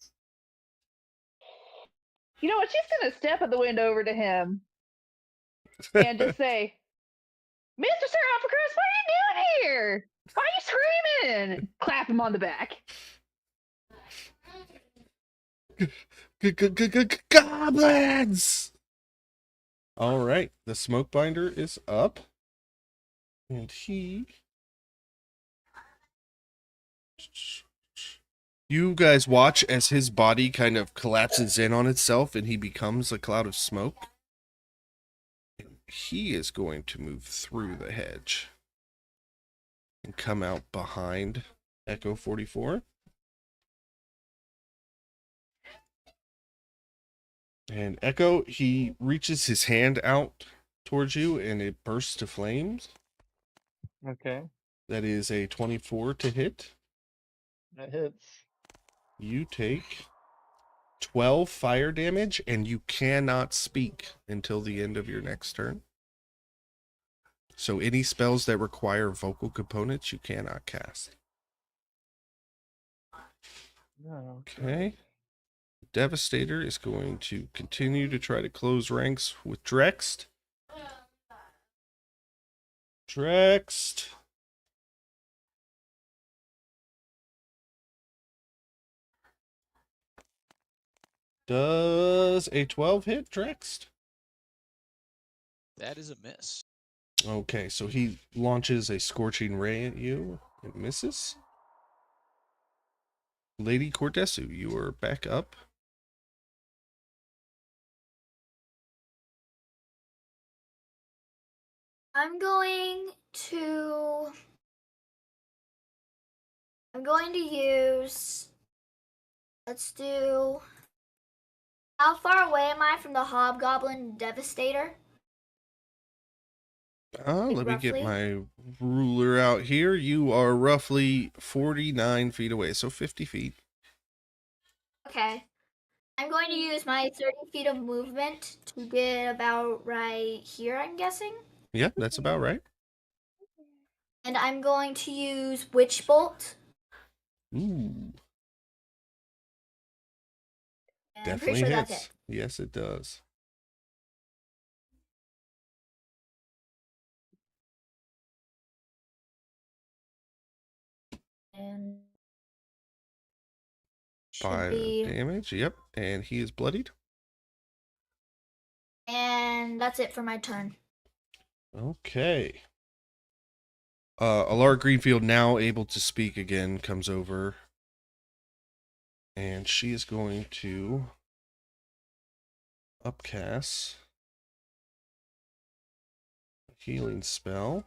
You know what? She's gonna step at the window over to him and just say, "Mr. Sir Upper Crust, what are you doing here? Why are you screaming?" Clap him on the back. Goblins! All right, the smoke binder is up, and you guys watch as his body kind of collapses in on itself, and he becomes a cloud of smoke. And he is going to move through the hedge and come out behind Echo 44. And Echo, he reaches his hand out towards you, and it bursts to flames. Okay, That is a 24 to hit. that hits. You take 12 fire damage, and you cannot speak until the end of your next turn. So any spells that require vocal components, you cannot cast. No. Okay. Devastator is going to continue to try to close ranks with Drext. Drext. Does a 12 hit Drext? That is a miss. Okay, so he launches a scorching ray at you. It misses. Lady Cordesu, you are back up. I'm going to use. Let's do. How far away am I from the Hobgoblin Devastator? Let me get roughly? my ruler out here. You are roughly 49 feet away, so 50 feet. Okay. I'm going to use my 30 feet of movement to get about right here, I'm guessing. Yeah, that's about right. And I'm going to use Witch Bolt. Ooh, And I'm definitely pretty sure hits. that's it. Yes, it does. And should 5 be. damage. Yep, and he is bloodied. And that's it for my turn. Okay. Alara Greenfield, now able to speak again, comes over. And she is going to upcast a healing spell.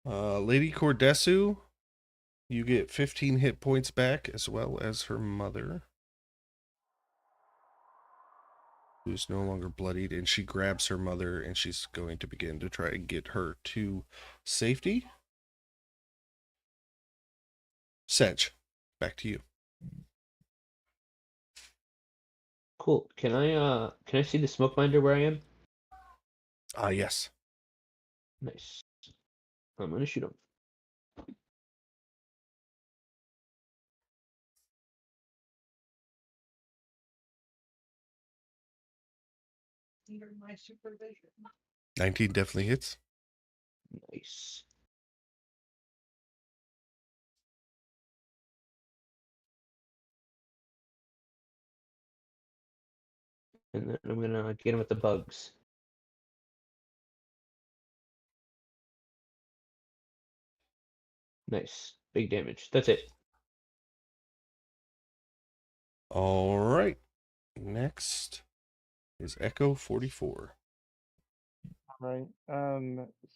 Lady Cordesu, you get 15 hit points back, as well as her mother, who's no longer bloodied, and she grabs her mother, and she's going to begin to try and get her to safety. Sedge, back to you. Cool. Can I see the smoke binder where I am? Yes. Nice. I'm gonna shoot him. Under my supervision. 19 definitely hits. Nice. And then I'm gonna get him with the bugs. Nice. Big damage. That's it. All right. Next is Echo 44. Right.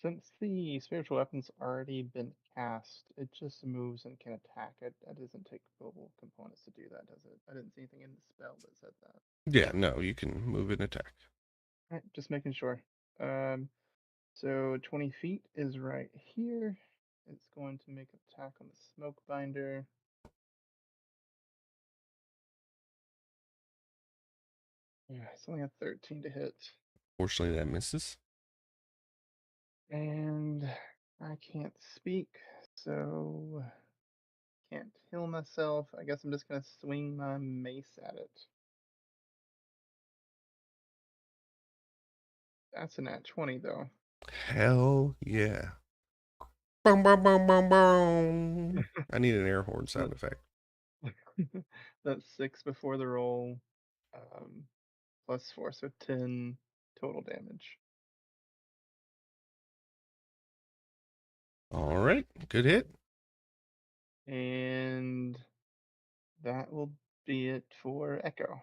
Since the spiritual weapon's already been cast, it just moves and can attack. It doesn't take mobile components to do that, does it? I didn't see anything in the spell that said that. Yeah, no, you can move and attack. Alright, just making sure. So 20 feet is right here. It's going to make attack on the smoke binder. Yeah, it's only a 13 to hit. Fortunately, that misses. And I can't speak, so can't heal myself. I guess I'm just gonna swing my mace at it. That's a nat 20 though. Hell yeah. Boom, boom, boom, boom, boom. I need an air horn sound effect. That's 6 before the roll. Plus 4, so 10 total damage. All right, good hit. And that will be it for Echo.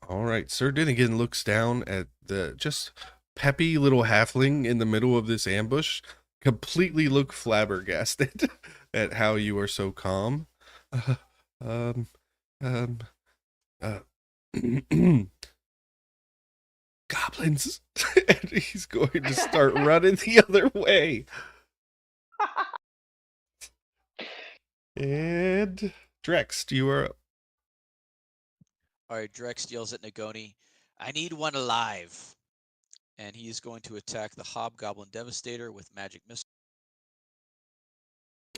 All right, Sir Dinnigan looks down at the just peppy little halfling in the middle of this ambush, completely look flabbergasted at how you are so calm. Uh, um, um, uh, goblins. And he's going to start running the other way. And Drex, you are up. All right, Drex yells at Nagoni, I need one alive. And he's going to attack the Hobgoblin Devastator with Magic Missile.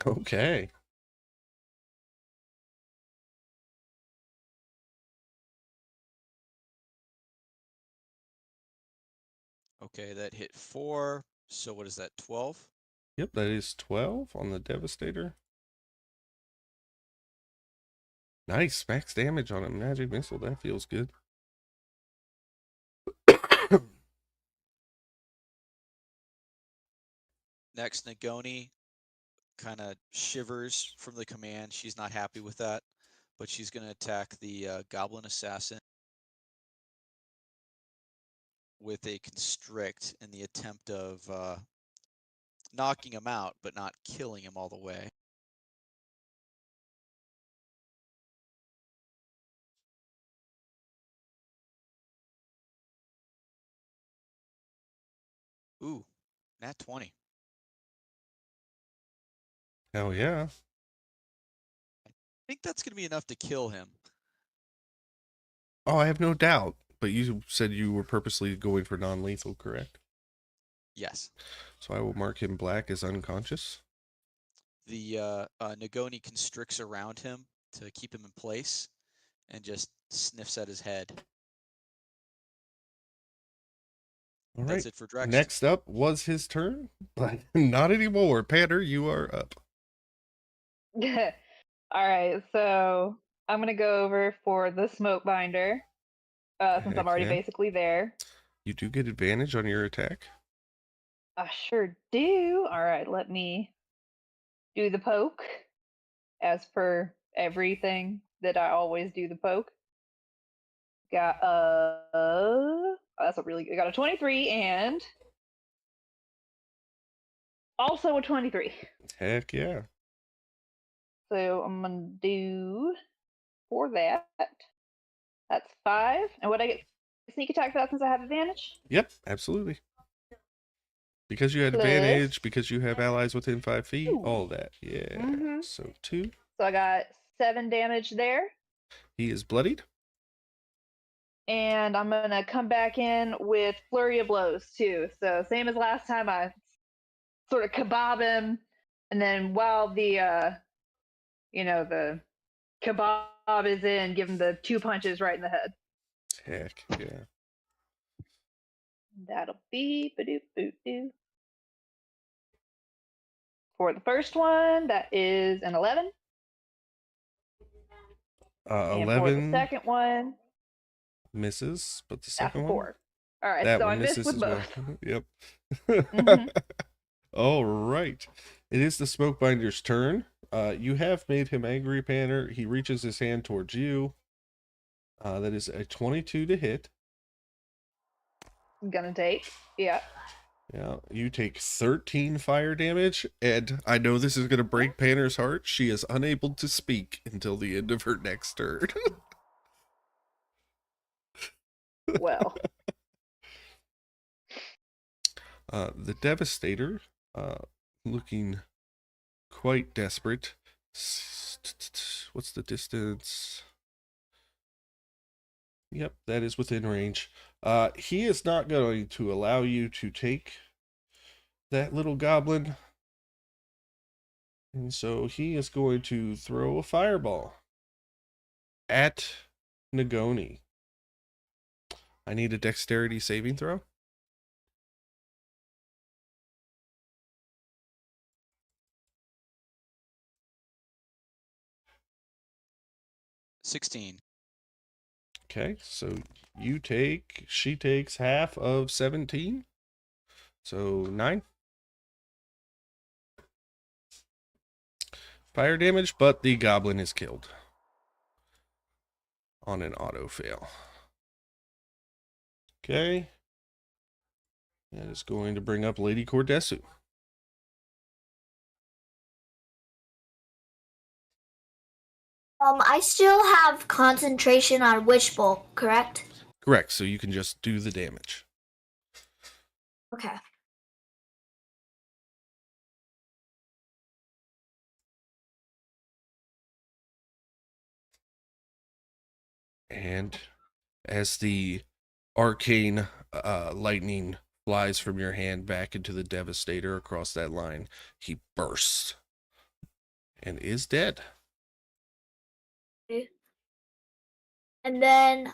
Okay. Okay, that hit 4. So what is that, 12? Yep, that is 12 on the Devastator. Nice, max damage on a magic missile. That feels good. Next, Nagoni kind of shivers from the command. She's not happy with that, but she's going to attack the Goblin Assassin with a Constrict in the attempt of knocking him out, but not killing him all the way. Ooh, nat 20. Hell yeah. I think that's going to be enough to kill him. Oh, I have no doubt. But you said you were purposely going for non-lethal, correct? Yes. So I will mark him black as unconscious. The Nagoni constricts around him to keep him in place and just sniffs at his head. All That's right. it for Drex. Next up was his turn, but not anymore. Patter, you are up. All right, so I'm gonna go over for the smoke binder, since I'm Heck already yeah. basically there. You do get advantage on your attack. I sure do. All right, let me do the poke, as per everything that I always do the poke. Got that's a really good. Got a 23 and also a 23. Heck yeah. So I'm gonna do for that. That's 5. And what I get sneak attack for that since I have advantage? Yep, absolutely. Because you had Plus- advantage, because you have allies within 5 feet, Ooh. all that. Yeah. Mhm. So 2. So I got 7 damage there. He is bloodied. And I'm gonna come back in with flurry of blows too. So same as last time, I sort of kebab him, and then while the the kebab is in, give him the 2 punches right in the head. Heck yeah. That'll be ba-doop-boop-doo. For the first one, that is an 11. And for the 11. second one, misses, but the That's second a one? 4. All right, That so one I missed misses with as well. both. Yep. Mhm. All right. It is the Smokebinder's turn. You have made him angry, Panner. He reaches his hand towards you. That is a 22 to hit. Gonna take. Yeah. Yeah, you take 13 fire damage, and I know this is going to break Panner's heart. She is unable to speak until the end of her next turn. Well. The Devastator, looking quite desperate. What's the distance? Yep, that is within range. He is not going to allow you to take that little goblin. And so he is going to throw a fireball at Nagoni. I need a dexterity saving throw. $16. Okay, so she takes half of 17. So 9. Fire damage, but the goblin is killed on an auto fail. Okay. That is going to bring up Lady Cordesu. I still have concentration on Witch Bolt, correct? Correct, so you can just do the damage. Okay. And as the arcane lightning flies from your hand back into the Devastator across that line, he bursts and is dead. Okay. And then,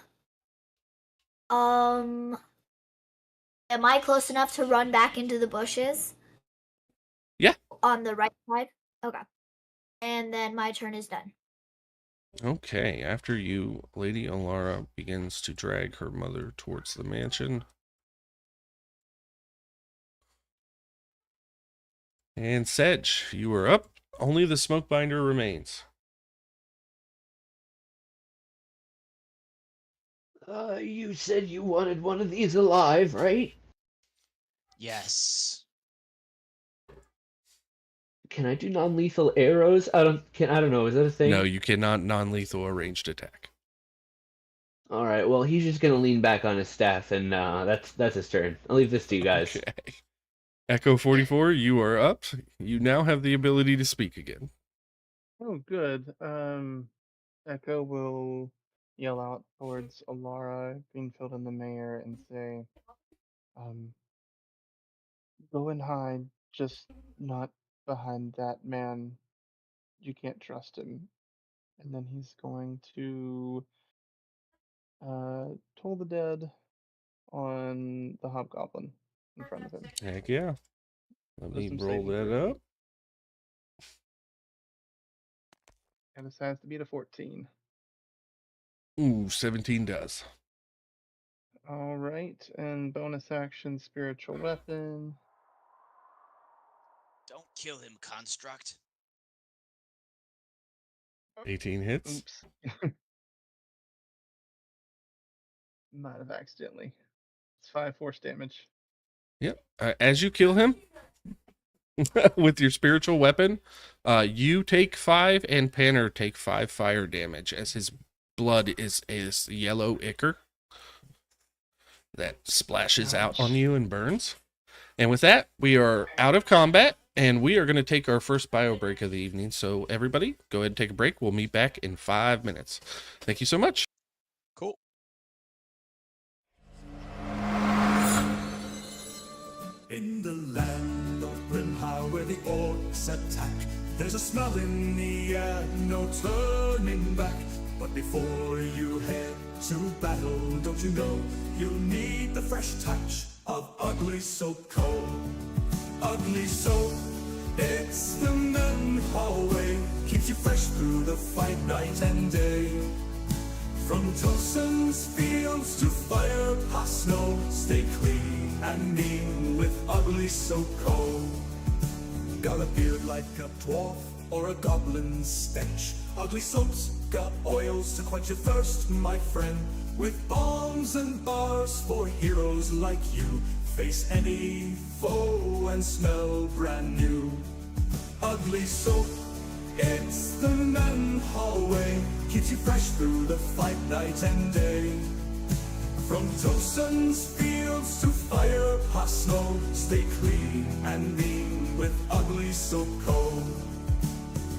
am I close enough to run back into the bushes? Yeah. On the right side? Okay. And then my turn is done. Okay, after you, Lady Alara begins to drag her mother towards the mansion. And Sedge, you are up. Only the Smokebinder remains. You said you wanted one of these alive, right? Yes. Can I do non-lethal arrows? I don't know. Is that a thing? No, you cannot non-lethal a ranged attack. All right. Well, he's just gonna lean back on his staff, and that's his turn. I'll leave this to you guys. Okay. Echo 44, you are up. You now have the ability to speak again. Oh, good. Echo will yell out towards Alara, Greenfield, and the mayor and say, go and hide, just not behind that man. You can't trust him. And then he's going to toll the dead on the hobgoblin in front of him. Heck yeah. Let me Wisdom roll saving that throw. up. And this has to beat a 14. Ooh, 17 does. All right, and bonus action, spiritual weapon. Don't kill him, construct. 18 hits. Oops. Might have accidentally. It's 5 force damage. Yep. As you kill him with your spiritual weapon, you take 5 and Panner take 5 fire damage as his blood is yellow ichor that splashes out on you and burns. And with that, we are out of combat and we are going to take our first bio break of the evening. So everybody, go ahead and take a break. We'll meet back in 5 minutes. Thank you so much. Cool. In the land of Minhal where the orcs attack, there's a smell in the air, no turning back. But before you head to battle, don't you know you need the fresh touch of ugly soap coal. Ugly soap, it's the Minhal way, keeps you fresh through the fight night and day. From Tosin's fields to fire past snow, stay clean and mean with ugly so cold. Got a beard like a dwarf or a goblin's stench. Ugly soaps got oils to quench your thirst, my friend. With bombs and bars for heroes like you. Face any foe and smell brand new. Ugly soap, it's the Minhal way. Keeps you fresh through the fight night and day. From Tosin's fields to fire past snow, stay clean and mean with ugly so cold.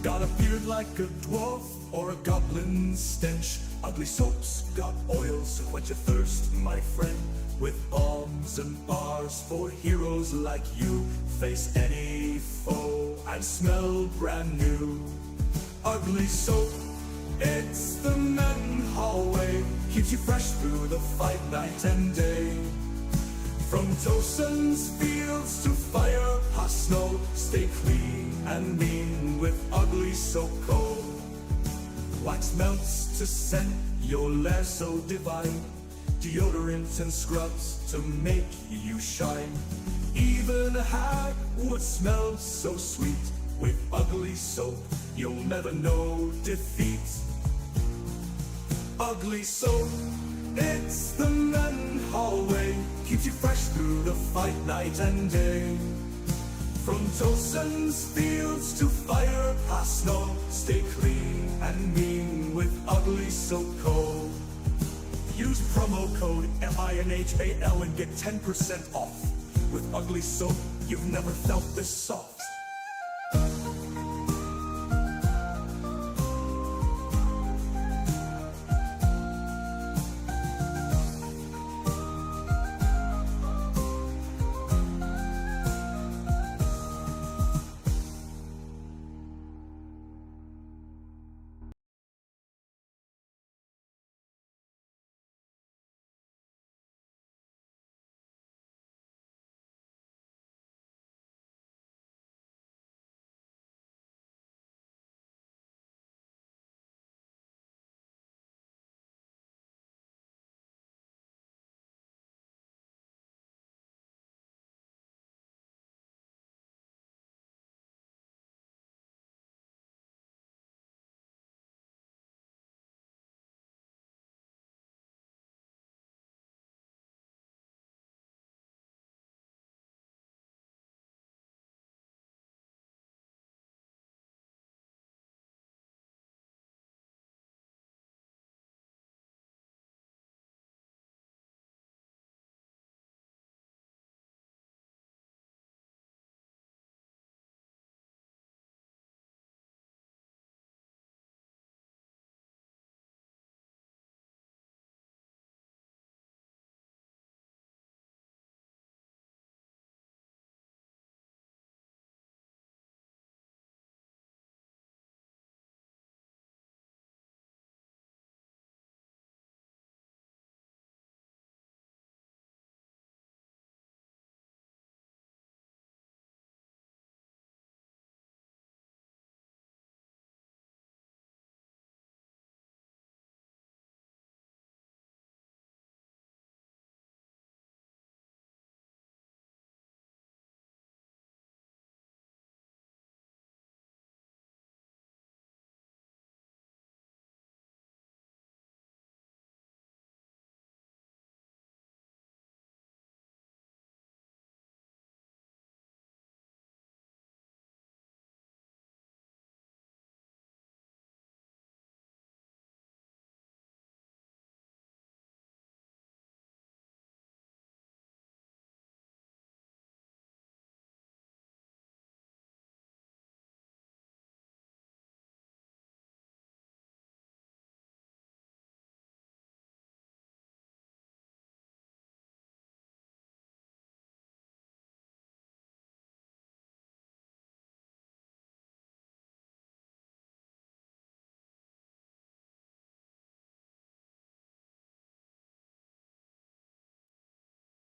Got a beard like a dwarf or a goblin's stench. Ugly soaps got oils to quench your thirst, my friend. With bombs and bars for heroes like you. Face any foe and smell brand new. Ugly soap, it's the Minhal way. Keeps you fresh through the fight night and day. From Tosin's fields to fire past snow, stay clean and mean with ugly so cold. Wax melts to scent your lair so divine. Deodorant and scrubs to make you shine. Even a hag would smell so sweet. With ugly soap, you'll never know defeat. Ugly soap, it's the Minhal way. Keeps you fresh through the fight night and day. From Tosin's fields to fire past snow, stay clean and mean with ugly so cold. Use promo code MINHAL and get 10% off. With ugly soap, you've never felt this soft.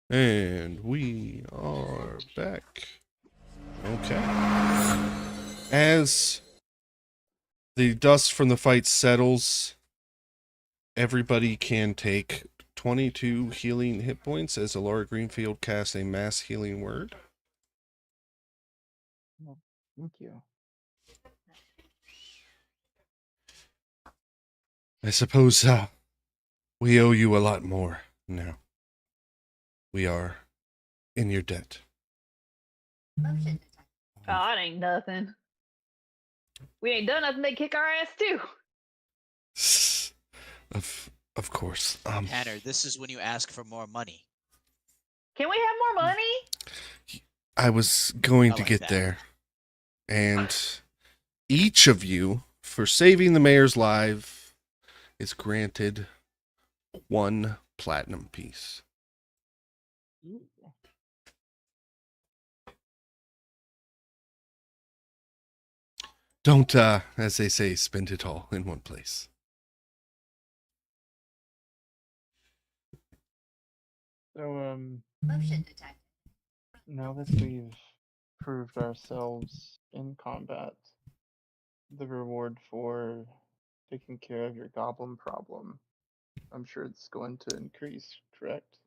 And we are back. Okay. As the dust from the fight settles, everybody can take 22 healing hit points as Alara Greenfield casts a mass healing word. Well, thank you. I suppose we owe you a lot more now. We are in your debt. Oh, it ain't nothing. We ain't done nothing. They kick our ass too. Of course. Tanner, this is when you ask for more money. Can we have more money? I was going I to like get that. there. And each of you, for saving the mayor's life, is granted 1 platinum piece. Ooh. Don't, as they say, spend it all in one place. So, now that we've proved ourselves in combat, the reward for taking care of your goblin problem, I'm sure it's going to increase, correct?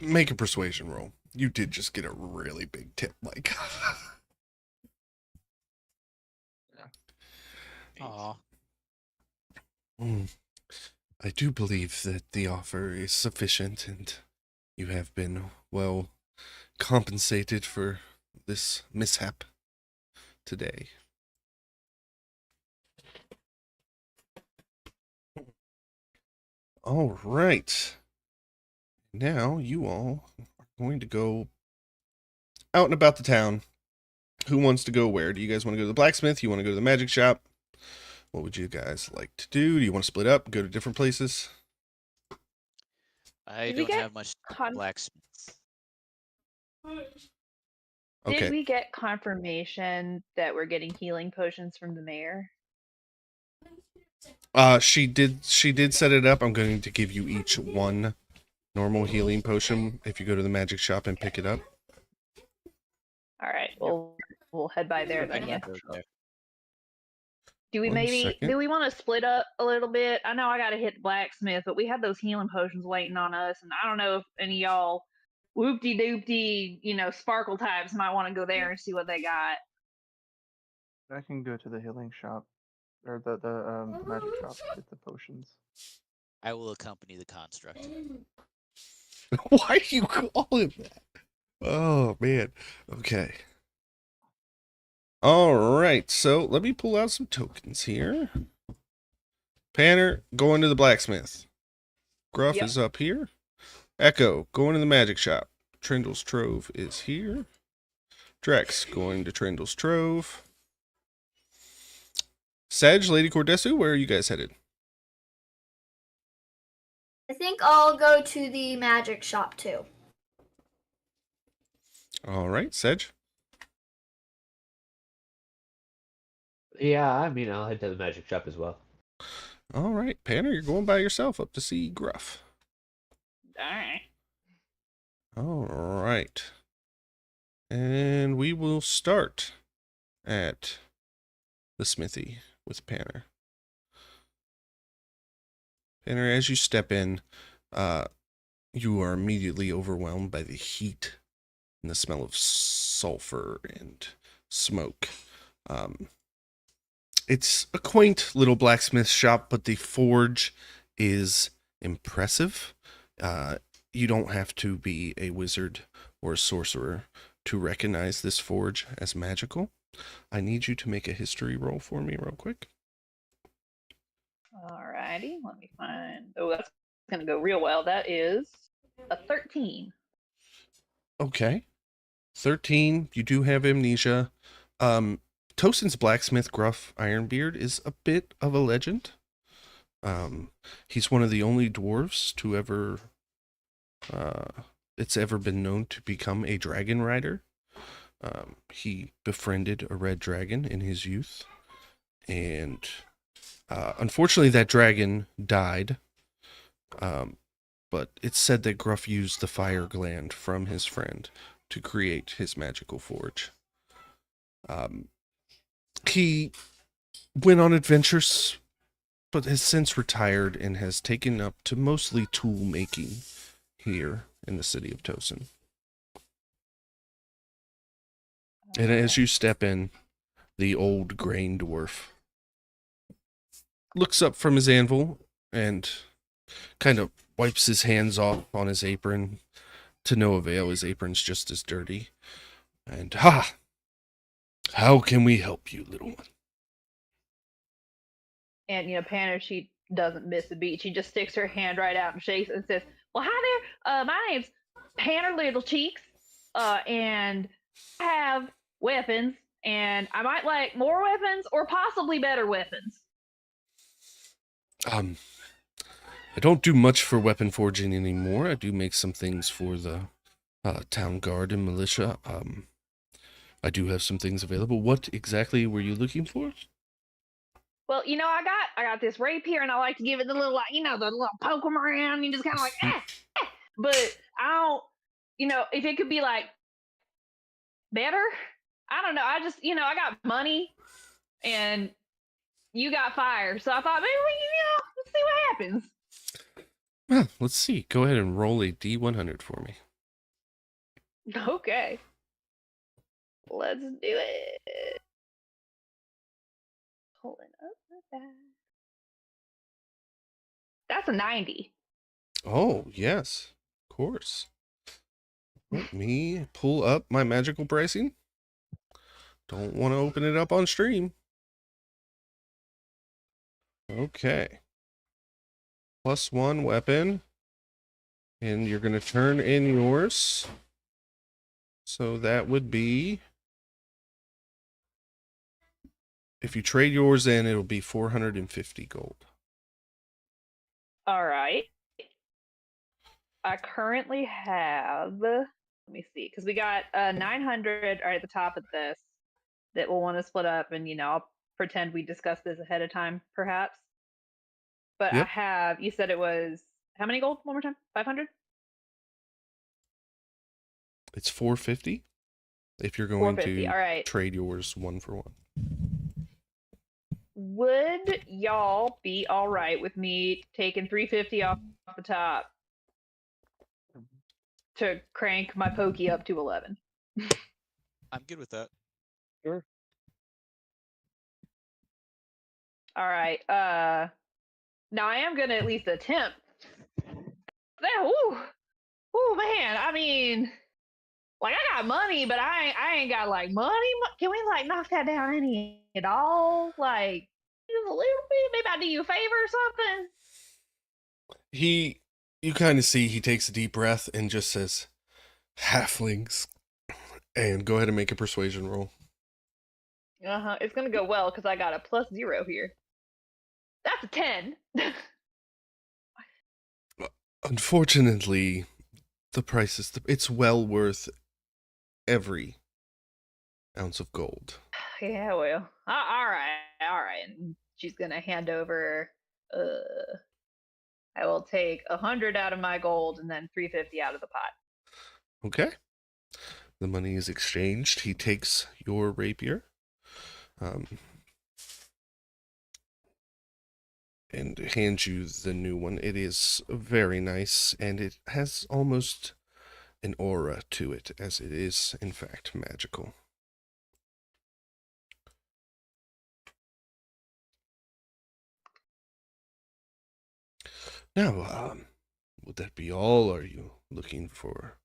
Make a persuasion roll. You did just get a really big tip, Mike. Aw. I do believe that the offer is sufficient and you have been well compensated for this mishap today. All right. Now you all are going to go out and about the town. Who wants to go where? Do you guys want to go to the blacksmith? You want to go to the magic shop? What would you guys like to do? Do you want to split up, go to different places? I Did we don't get have much con- blacksmiths. Okay. Did we get confirmation that we're getting healing potions from the mayor? She did set it up. I'm going to give you each 1 normal healing potion if you go to the magic shop and pick it up. All right, we'll head by there I then. can Yeah. go there. Do we 1 second. do we want to split up a little bit? I know I got to hit the blacksmith, but we have those healing potions waiting on us, and I don't know if any of y'all whoopty doopty, sparkle types might want to go there and see what they got. I can go to the healing shop, or the magic shop, to get the potions. I will accompany the construct. Why do you call him that? Oh, man. Okay. All right. So let me pull out some tokens here. Panner, going to the blacksmith. Gruff Yep. is up here. Echo, going to the magic shop. Trindle's Trove is here. Drex, going to Trindle's Trove. Sedge, Lady Cordesu, where are you guys headed? I think I'll go to the magic shop too. All right, Sedge. Yeah, I mean, I'll head to the magic shop as well. All right, Panner, you're going by yourself up to see Gruff. Alright. All right. And we will start at the smithy with Panner. Panner, as you step in, you are immediately overwhelmed by the heat and the smell of sulfur and smoke. It's a quaint little blacksmith shop, but the forge is impressive. You don't have to be a wizard or a sorcerer to recognize this forge as magical. I need you to make a history roll for me real quick. Alrighty, let me find. Oh, that's gonna go real well. That is a 13. Okay. 13, you do have amnesia. Tosin's blacksmith, Gruff Ironbeard, is a bit of a legend. He's one of the only dwarves to ever, it's ever been known to become a dragon rider. He befriended a red dragon in his youth, and unfortunately that dragon died. But it's said that Gruff used the fire gland from his friend to create his magical forge. He went on adventures, but has since retired and has taken up to mostly tool making here in the city of Tosin. And as you step in, the old grain dwarf looks up from his anvil and kind of wipes his hands off on his apron. To no avail, his apron's just as dirty. And, how can we help you, little one? And Panner, she doesn't miss a beat. She just sticks her hand right out and shakes it and says, "Well, hi there. My name's Panner Little Cheeks, and I have weapons, and I might like more weapons or possibly better weapons." I don't do much for weapon forging anymore. I do make some things for the town guard and militia. I do have some things available. What exactly were you looking for? Well, I got this rapier, and I like to give it the little, the little poke 'em around. You just kind of like, but I don't, if it could be like better. I don't know. I just, I got money, and you got fire, so I thought maybe let's see what happens. Well, let's see. Go ahead and roll a D100 for me. Okay, let's do it. Pulling up my bag. That's a 90. Oh, yes. Of course. Let me pull up my magical pricing. Don't want to open it up on stream. Okay. +1 weapon. And you're going to turn in yours. So that would be... If you trade yours in, it'll be 450 gold. All right. I currently have, let me see, because we got 900 right at the top of this that we'll want to split up, and I'll pretend we discussed this ahead of time, perhaps. But Yep. I have, you said it was, how many gold? One more time? 500? It's 450 if you're going to all right. trade yours 1 for 1. Would y'all be all right with me taking 350 off the top to crank my pokey up to 11? I'm good with that. Sure. All right. Now I am gonna at least attempt. Ooh, man. I mean, like, I got money, but I ain't got like money. Can we like knock that down any at all? Like, just a little bit. Maybe I do you a favor or something. You kind of see he takes a deep breath and just says, "Halflings," and go ahead and make a persuasion roll. It's gonna go well because I got a +0 here. That's a 10. Unfortunately, the price is it's well worth every ounce of gold. Yeah, well, all right. And she's gonna hand over. I will take 100 out of my gold and then 350 out of the pot. Okay. The money is exchanged. He takes your rapier. And hands you the new one. It is very nice, and it has almost an aura to it, as it is, in fact, magical. Now, would that be all? Are you looking for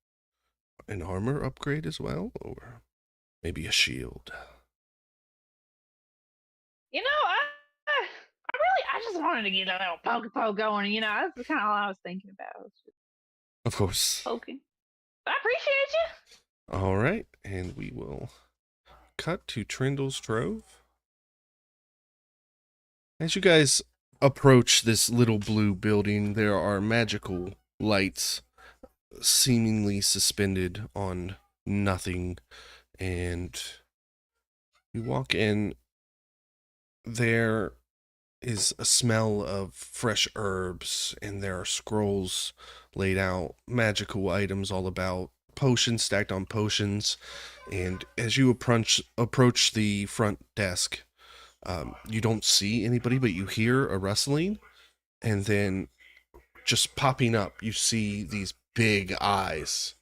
an armor upgrade as well, or maybe a shield? I just wanted to get a little poke going. That's kind of all I was thinking about. Of course. Poking. I appreciate you. All right, and we will cut to Trindle's Trove. As you guys approach this little blue building, there are magical lights seemingly suspended on nothing, and you walk in. There is a smell of fresh herbs, and there are scrolls laid out, magical items all about, potions stacked on potions. And as you approach the front desk, You don't see anybody, but you hear a rustling, and then just popping up, you see these big eyes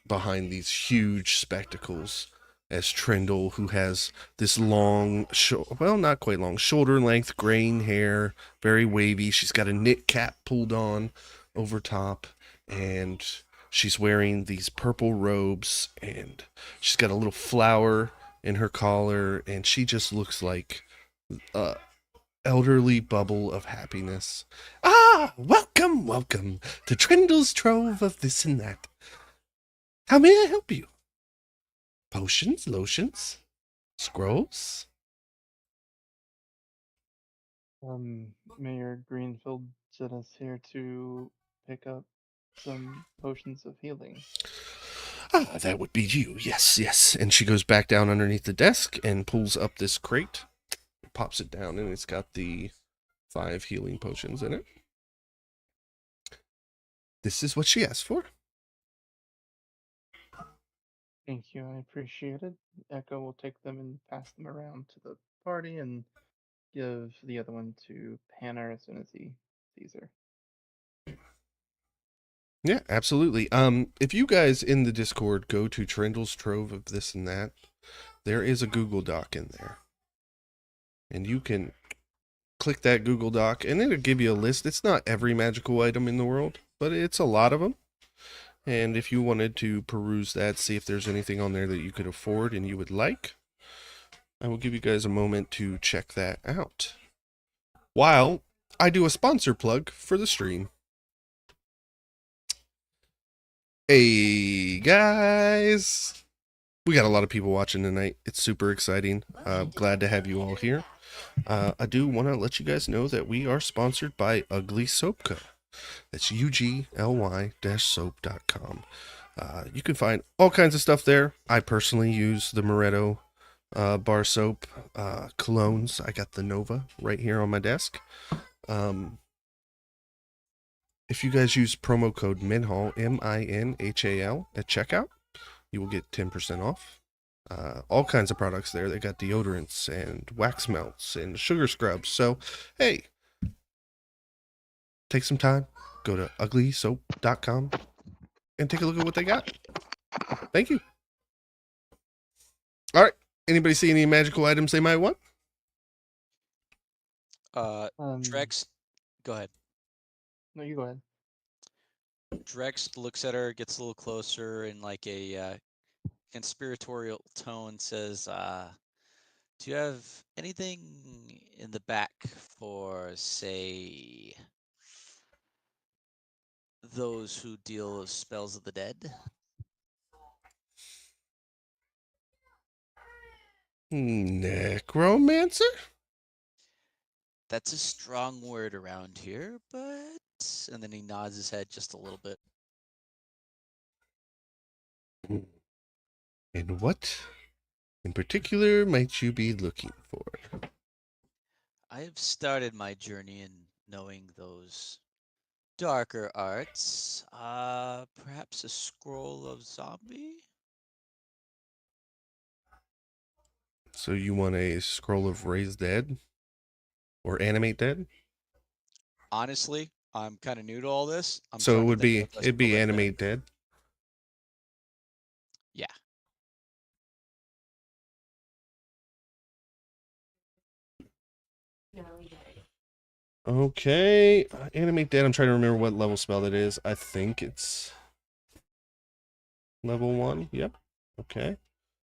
behind these huge spectacles as Trindle, who has this long, well, not quite long, shoulder length graying hair, very wavy. She's got a knit cap pulled on over top, and she's wearing these purple robes, and she's got a little flower in her collar, and she just looks like a elderly bubble of happiness. Ah, welcome, welcome to Trindle's Trove of this and that. How may I help you? Potions, lotions, scrolls? Mayor Greenfield sent us here to pick up some potions of healing. Ah, that would be you. Yes, yes. And she goes back down underneath the desk and pulls up this crate, pops it down, and it's got the 5 healing potions in it. This is what she asked for. Thank you, I appreciate it. Echo will take them and pass them around to the party and give the other one to Panner as soon as he sees her. Yeah, absolutely. If you guys in the Discord go to Trindle's Trove of this and that, there is a Google Doc in there. And you can click that Google Doc, and it'll give you a list. It's not every magical item in the world, but it's a lot of them. And if you wanted to peruse that, see if there's anything on there that you could afford and you would like, I will give you guys a moment to check that out, while I do a sponsor plug for the stream. Hey guys, we got a lot of people watching tonight. It's super exciting. Glad to have you all here. I do want to let you guys know that we are sponsored by Ugly Soap Co. That's ugly-soap.com. You can find all kinds of stuff there. I personally use the Moretto bar soap, colognes. I got the Nova right here on my desk. If you guys use promo code Minhal, MINHAL, at checkout, you will get 10% off. All kinds of products there. They got deodorants and wax melts and sugar scrubs. So, hey, take some time, go to uglysoap.com and take a look at what they got. Thank you. All right. Anybody see any magical items they might want? Drex, go ahead. No, you go ahead. Drex looks at her, gets a little closer, and like a conspiratorial tone says, "Do you have anything in the back for, say, those who deal spells of the dead?" Necromancer? That's a strong word around here, but... And then he nods his head just a little bit. And what in particular might you be looking for? I have started my journey in knowing those darker arts. Perhaps a scroll of zombie? So you want a scroll of raise dead? Or animate dead? Honestly, I'm kind of new to all this. I'm So it trying to would think be, of the best it'd be spell that animate dead. Yeah. Okay, animate dead. I'm trying to remember what level spell that is. I think it's level 1. Yep. Okay.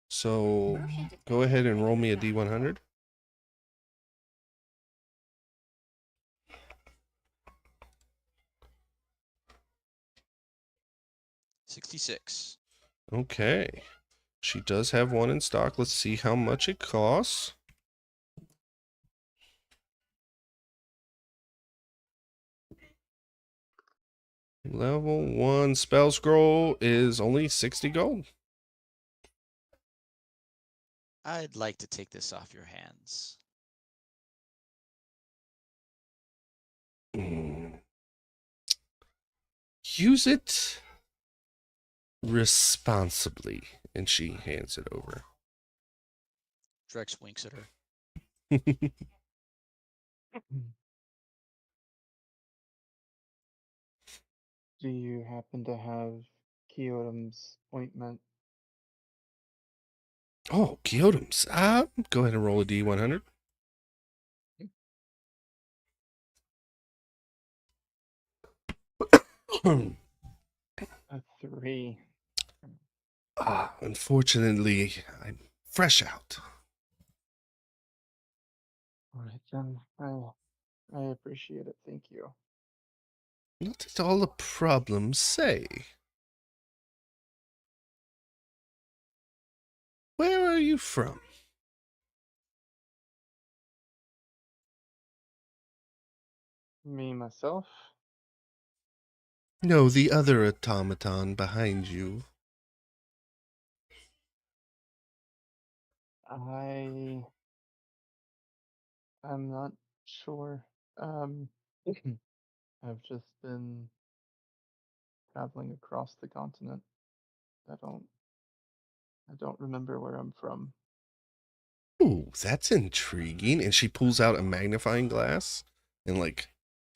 So go ahead and roll me a D100. 66. Okay. She does have one in stock. Let's see how much it costs. Level 1 spell scroll is only 60 gold. I'd like to take this off your hands. Use it responsibly. And she hands it over. Drex winks at her. Do you happen to have Kyotom's ointment? Oh, Kyotoms. Go ahead and roll a D100. A 3. Unfortunately, I'm fresh out. Alright then, I appreciate it, thank you. Not at all a problem, say. Where are you from? Me, myself? No, the other automaton behind you. I'm not sure. I've just been traveling across the continent. I don't remember where I'm from. Ooh, that's intriguing. And she pulls out a magnifying glass and, like,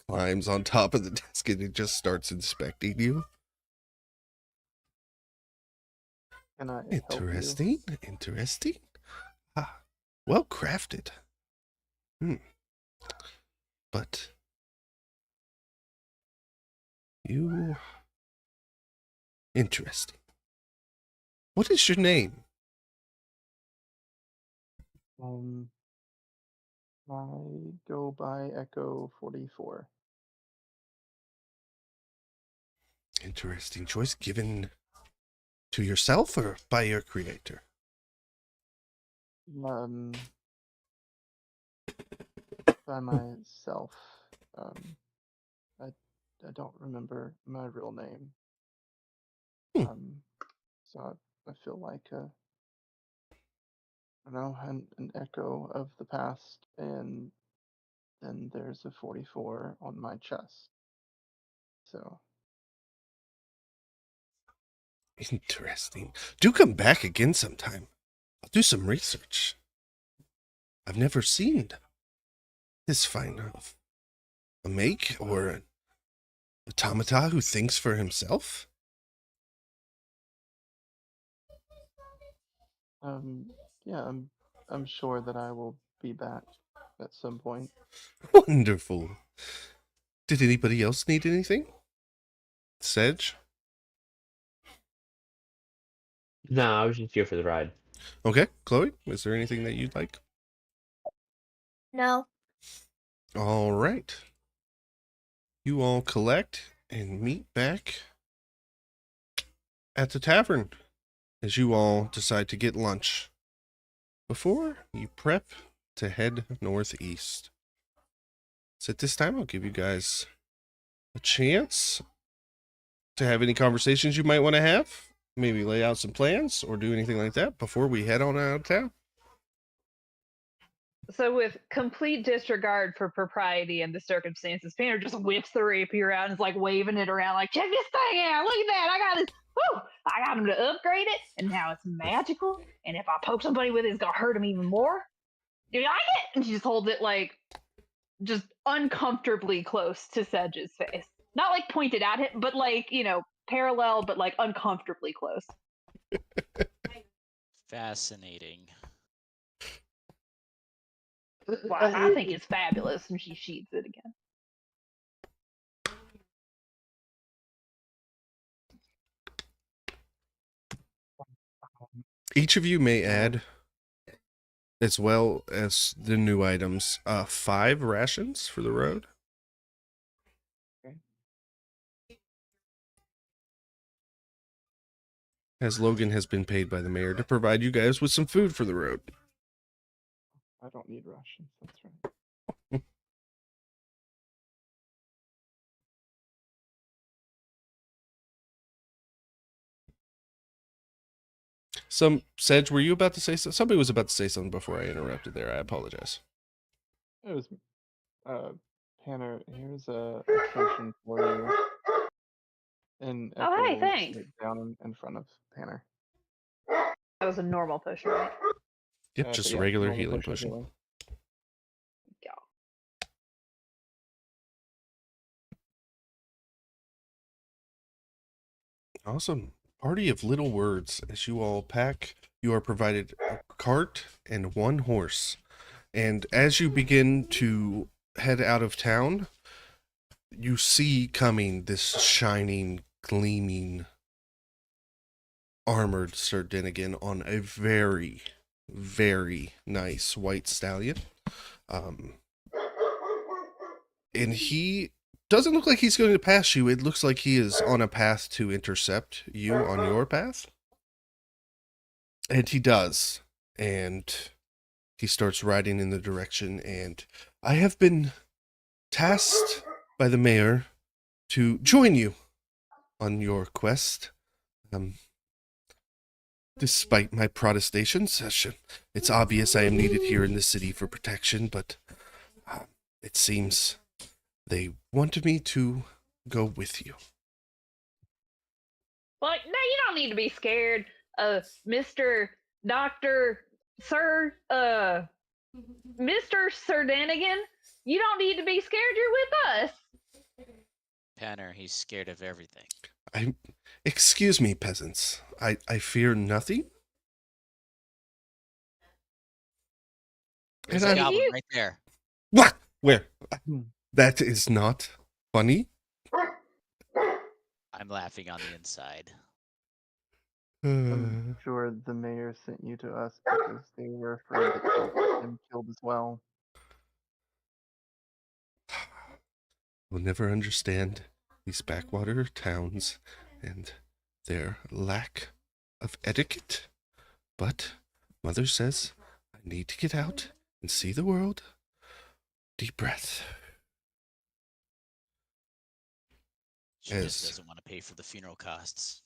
climbs on top of the desk and it just starts inspecting you. Can I help you? Interesting. Interesting. Well crafted. But you... Interesting. What is your name? I go by Echo 44. Interesting choice given to yourself or by your creator? By myself. I don't remember my real name. So I feel like I don't know, an echo of the past, and then there's a 44 on my chest. So Interesting. Do come back again sometime. I'll do some research. I've never seen this fine of a make or an automata who thinks for himself. yeah, I'm sure that I will be back at some point. Wonderful. Did anybody else need anything? Sedge? No, I was just here for the ride. Okay, Chloe, is there anything that you'd like? No. All right. You all collect and meet back at the tavern as you all decide to get lunch before you prep to head northeast. So at this time, I'll give you guys a chance to have any conversations you might want to have, maybe lay out some plans or do anything like that before we head on out of town. So, with complete disregard for propriety and the circumstances, Painter just whips the rapier out and is like waving it around, like, check this thing out, look at that, I got this, woo! I got him to upgrade it, and now it's magical, and if I poke somebody with it, it's gonna hurt him even more. Do you like it? And she just holds it, like, just uncomfortably close to Sedge's face. Not, like, pointed at him, but, like, parallel, but, like, uncomfortably close. Fascinating. Well, I think it's fabulous, and she sheets it again. Each of you may add, as well as the new items, 5 rations for the road. Okay. As Logan has been paid by the mayor to provide you guys with some food for the road. I don't need rations, that's right. Sedge, were you about to say something? Somebody was about to say something before I interrupted there. I apologize. It was Tanner, here's a potion for you. And Oh, hey, Echo thanks. right down in front of Tanner. That was a normal potion, right? Yep, just a Yeah, regular normal healing potion of potion. healing. Awesome. Party of little words. As you all pack, you are provided a cart and one horse. And as you begin to head out of town, you see coming this shining, gleaming, armored Sir Dinnigan on a very, very nice white stallion. And he doesn't look like he's going to pass you. It looks like he is on a path to intercept you on your path. And he does. And he starts riding in the direction. And I have been tasked by the mayor to join you on your quest. Despite my protestations, it's obvious I am needed here in the city for protection, but it seems they wanted me to go with you. Well, no, you don't need to be scared, Mr. Doctor, Sir, Mr. Sir Danigan. You don't need to be scared. You're with us. Panner, he's scared of everything. Excuse me, peasants. I fear nothing. There's And a I'm- goblin right there. What? Where? That is not funny. I'm laughing on the inside. I'm sure the mayor sent you to us because they were afraid that you would get him killed as well. Will never understand these backwater towns and their lack of etiquette. But Mother says I need to get out and see the world. Deep breath. She just doesn't want to pay for the funeral costs.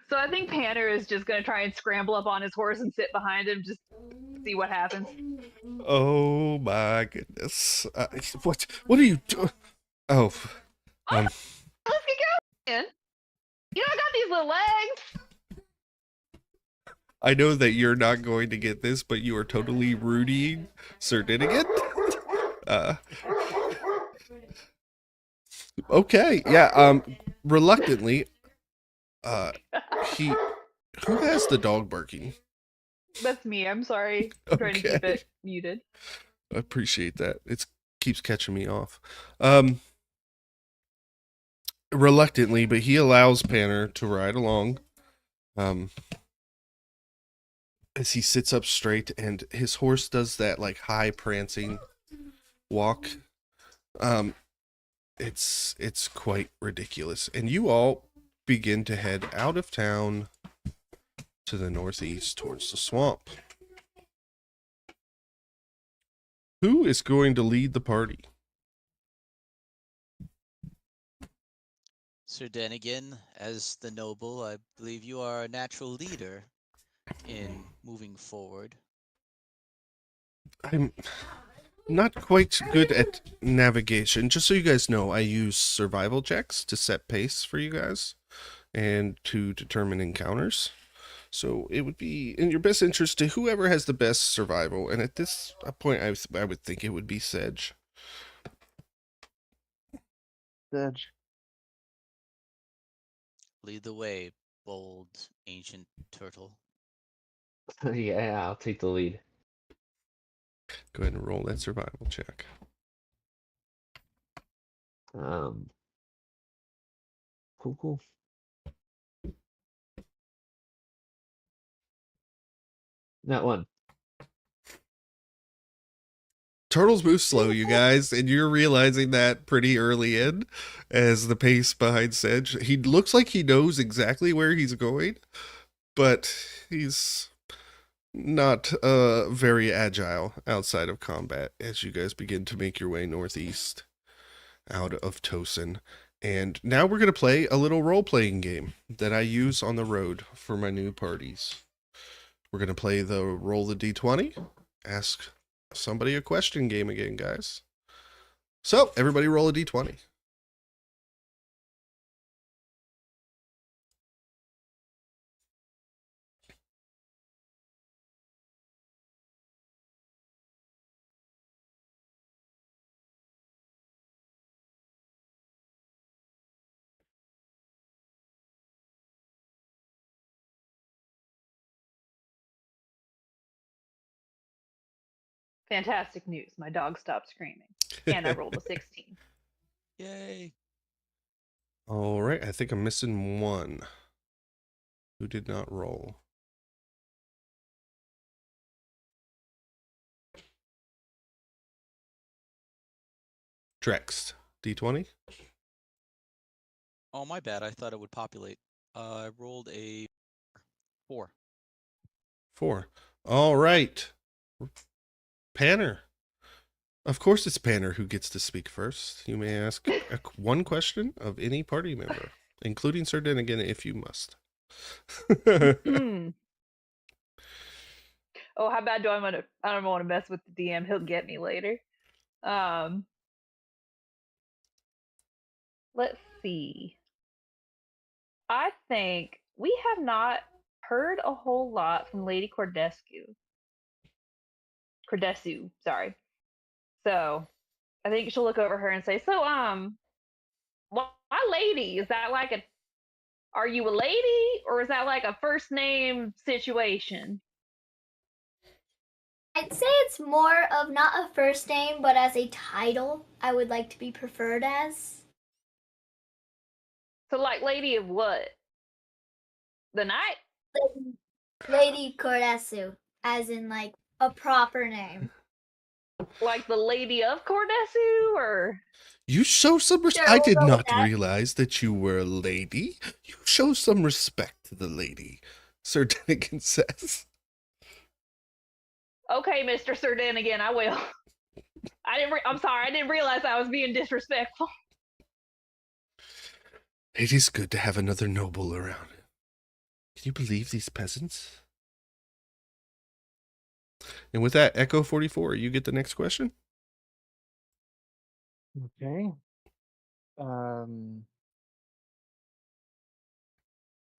So I think Panner is just gonna try and scramble up on his horse and sit behind him, just see what happens. Oh my goodness! What are you doing? Oh, Let's get going. You know, I got these little legs. I know that you're not going to get this, but you are totally rooting Sir Dinnigan. Okay, yeah. Reluctantly, who has the dog barking? That's me. I'm sorry. I'm trying to keep Okay. it muted. I appreciate that. It keeps catching me off. Reluctantly, but he allows Panner to ride along. As he sits up straight and his horse does that like high prancing walk. It's quite ridiculous. And you all begin to head out of town to the northeast towards the swamp. Who is going to lead the party? Sir Denigan, as the noble, I believe you are a natural leader in moving forward. I'm not quite good at navigation. Just so you guys know, I use survival checks to set pace for you guys and to determine encounters. So it would be in your best interest to whoever has the best survival. And at this point, I would think it would be Sedge. Sedge. Lead the way, bold ancient turtle. Yeah, I'll take the lead. Go ahead and roll that survival check. Cool. That one. Turtles move slow, you guys, and you're realizing that pretty early in as the pace behind Sedge. He looks like he knows exactly where he's going, but he's not very agile outside of combat as you guys begin to make your way northeast out of Tosin. And now we're going to play a little role-playing game that I use on the road for my new parties. We're going to play the roll the d20, ask somebody a question game again, guys. So, everybody roll a d20. Fantastic news. My dog stopped screaming. And I rolled a 16. Yay. All right, I think I'm missing one. Who did not roll? Drex, D20. Oh, my bad. I thought it would populate. I rolled a 4. 4. All right. Panner. Of course it's Panner who gets to speak first. You may ask one question of any party member, including Sir Dennigan if you must. Oh, how bad do I want to? I don't want to mess with the DM. He'll get me later. Let's see. I think we have not heard a whole lot from Lady Cordesu, sorry. So I think she'll look over her and say, "So, why lady? Is that like a? Are you a lady, or is that like a first name situation?" I'd say it's more of not a first name, but as a title, I would like to be preferred as. So, like, lady of what? The night? Lady Cordesu, as in like a proper name. Like the Lady of Cordesu, or? You show some respect. Sure, I we'll did go with not that. realize that you were a lady. You show some respect to the lady, Sir Dennigan says. Okay, Mr. Sir Dennigan, I will. I'm sorry, I didn't realize I was being disrespectful. It is good to have another noble around. Can you believe these peasants? And with that, Echo 44, you get the next question. Okay.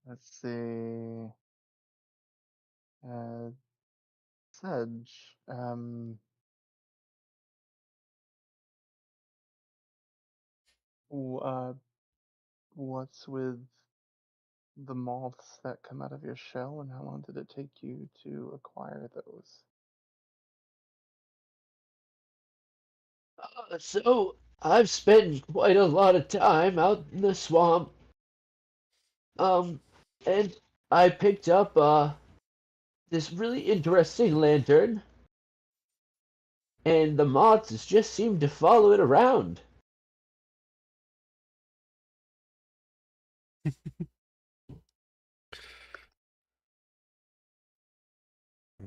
Let's see. Sedge. What's with the moths that come out of your shell, and how long did it take you to acquire those? So I've spent quite a lot of time out in the swamp. And I picked up this really interesting lantern, and the moths just seem to follow it around.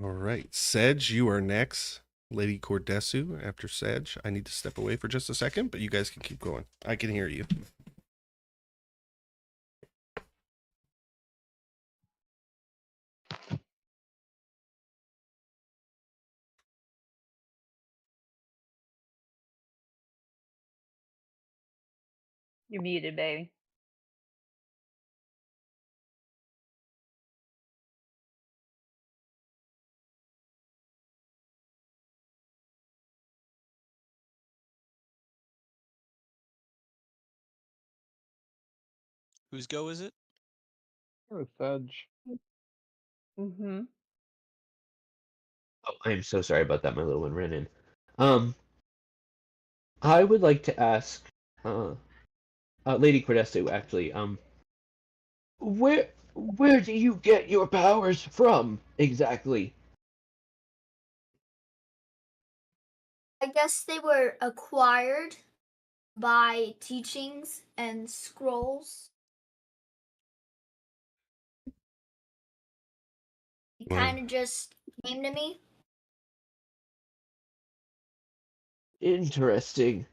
All right, Sedge, you are next. Lady Cordesu after Sedge. I need to step away for just a second, but you guys can keep going. I can hear you. You're muted, baby. Whose go is it? Or Sedge. Mm-hmm. Oh, I am so sorry about that. My little one ran in. I would like to ask, Lady Cordesto, actually, where do you get your powers from exactly? I guess they were acquired by teachings and scrolls. It Wow. kind of just came to me. Interesting.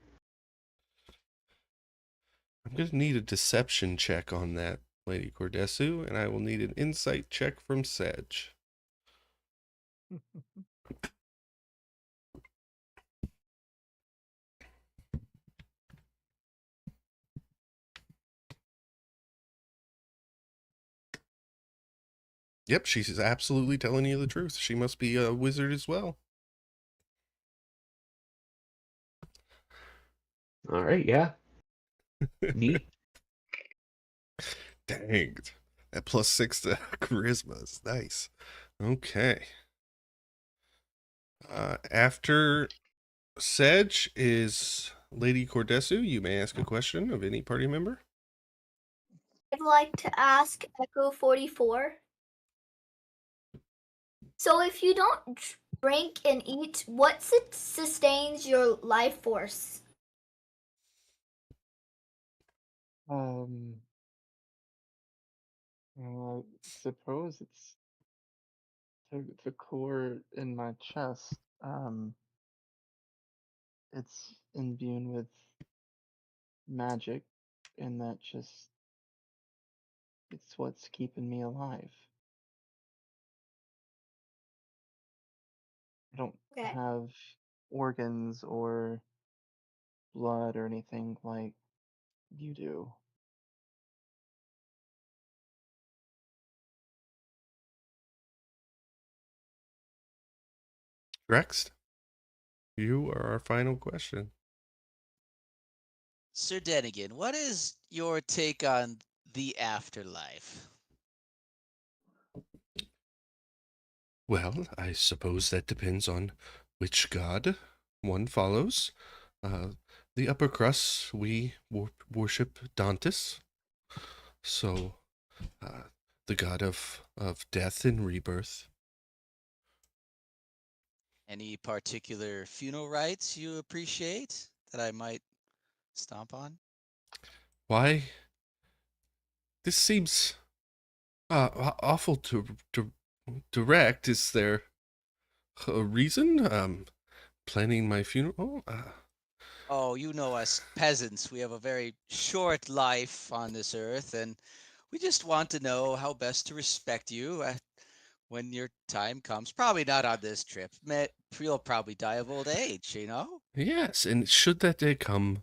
I'm going to need a deception check on that, Lady Cordesu, and I will need an insight check from Sedge. Yep, she's absolutely telling you the truth. She must be a wizard as well. All right, yeah. Neat. Dang. That +6 to charisma is nice. Okay. After Sedge is Lady Cordesu. You may ask a question of any party member. I'd like to ask Echo 44. So if you don't drink and eat, what sustains your life force? I suppose it's the core in my chest. It's imbued with magic, and that just it's what's keeping me alive. I don't Okay. have organs or blood or anything like you do. Rex, you are our final question. Sir Denigan, what is your take on the afterlife? Well, I suppose that depends on which god one follows. Uh, the upper crust, we worship Dantes. So, the god of death and rebirth. Any particular funeral rites you appreciate that I might stomp on? Why? This seems awful to direct. Is there a reason? Planning my funeral? Oh, you know us peasants. We have a very short life on this earth, and we just want to know how best to respect you when your time comes. Probably not on this trip. You'll probably die of old age, you know? Yes, and should that day come,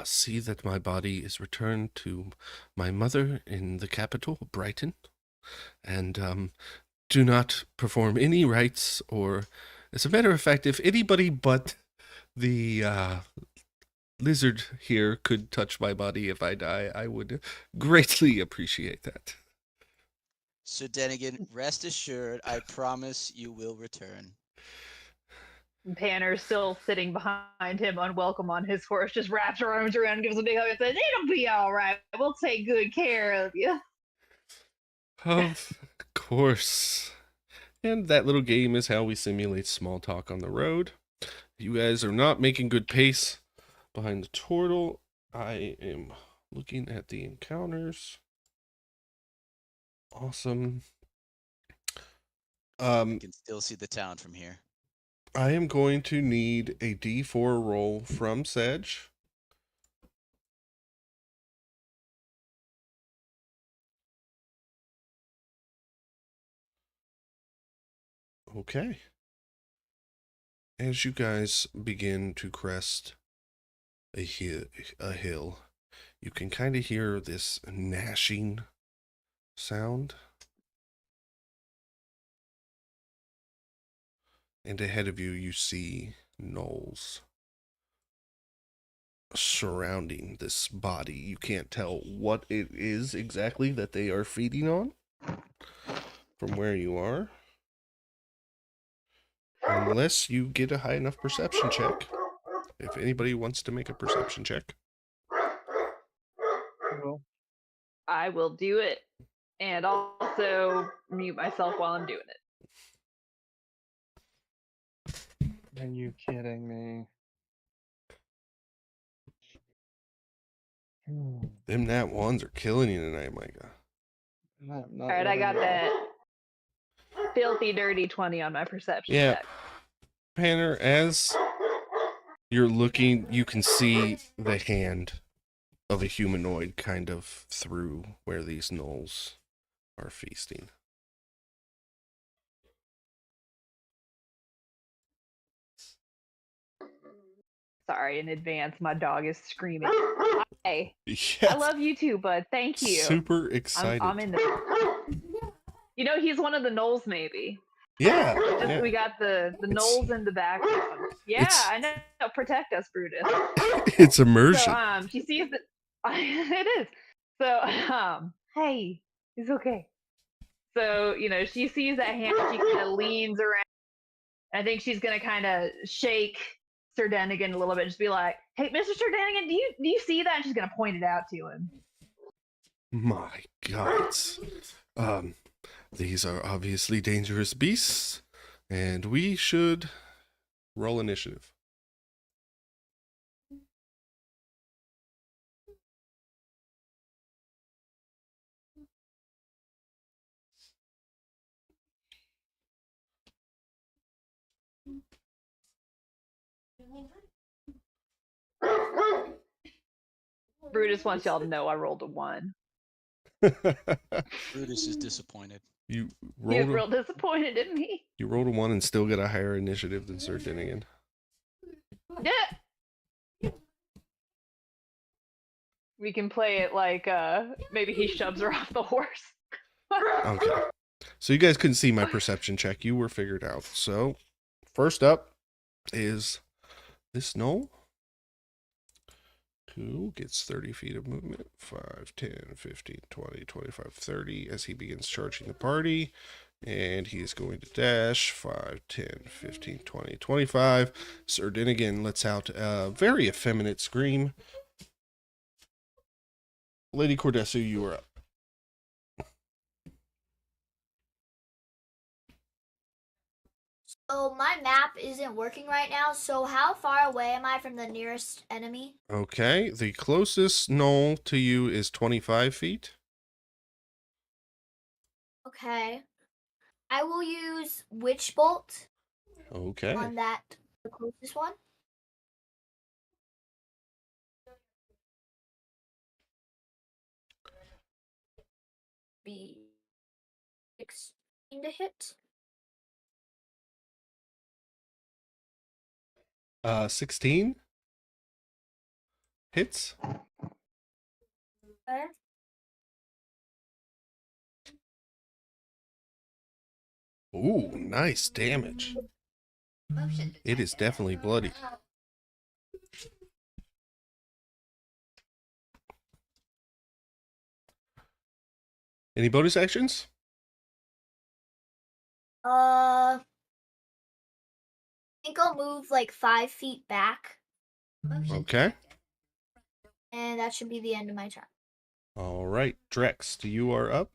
see that my body is returned to my mother in the capital, Brighton, and do not perform any rites or, as a matter of fact, if anybody but the lizard here could touch my body if I die, I would greatly appreciate that. So Denigan, rest assured, I promise you will return. Panner's still sitting behind him, unwelcome on his horse, just wraps her arms around, gives a big hug, and says, "It'll be all right. We'll take good care of you." Of course. And that little game is how we simulate small talk on the road. You guys are not making good pace behind the turtle. I am looking at the encounters. Awesome. You can still see the town from here. I am going to need a D4 roll from Sedge. Okay. As you guys begin to crest a hill, you can kind of hear this gnashing sound. And ahead of you, you see gnolls surrounding this body. You can't tell what it is exactly that they are feeding on from where you are. Unless you get a high enough perception check. If anybody wants to make a perception check. Well, I will do it, and also mute myself while I'm doing it. are you kidding me? Them nat ones are killing you tonight, Micah. I'm not All right, I got letting it- that filthy, dirty 20 on my perception Yeah. check. Panner, as you're looking, you can see the hand of a humanoid kind of through where these gnolls are feasting. Sorry in advance, my dog is screaming. Hey, Yes. I love you too, bud. Thank you. Super excited. I'm in the. You know, he's one of the gnolls, maybe. Yeah. Just yeah. we got the gnolls in the background. Yeah, It's- I know. Protect us, Brutus. It's immersion. So she sees that it is. So hey, it's okay. So she sees that hand. She kind of leans around I think she's gonna kind of shake Sir Denigan a little bit, just be like, "Hey, Mr. Sir Denigan, do you see that?" And she's gonna point it out to him. My gods. These are obviously dangerous beasts, and we should roll initiative. Brutus wants y'all to know I rolled a 1. Brutus is disappointed. You He was rolled real disappointed in me. you rolled a 1 and still get a higher initiative than Sir Dinigan. Yeah. We can play it like maybe he shoves her off the horse. Okay. So you guys couldn't see my perception check. You were figured out. So first up is this gnoll, who gets 30 feet of movement. 5, 10, 15, 20, 25, 30 as he begins charging the party. And he is going to dash 5, 10, 15, 20, 25. Sir Dinigan lets out a very effeminate scream. Lady Cordesu, you are up. So my map isn't working right now. So how far away am I from the nearest enemy? Okay, the closest knoll to you is 25 feet. Okay. I will use Witch Bolt Okay. on that, the closest one. Be 16 to hit. 16 hits. Okay. Ooh, nice damage. It is definitely bloody. Any bonus actions? I think I'll move like 5 feet back, Okay. and that should be the end of my turn. All right, Drex, you are up.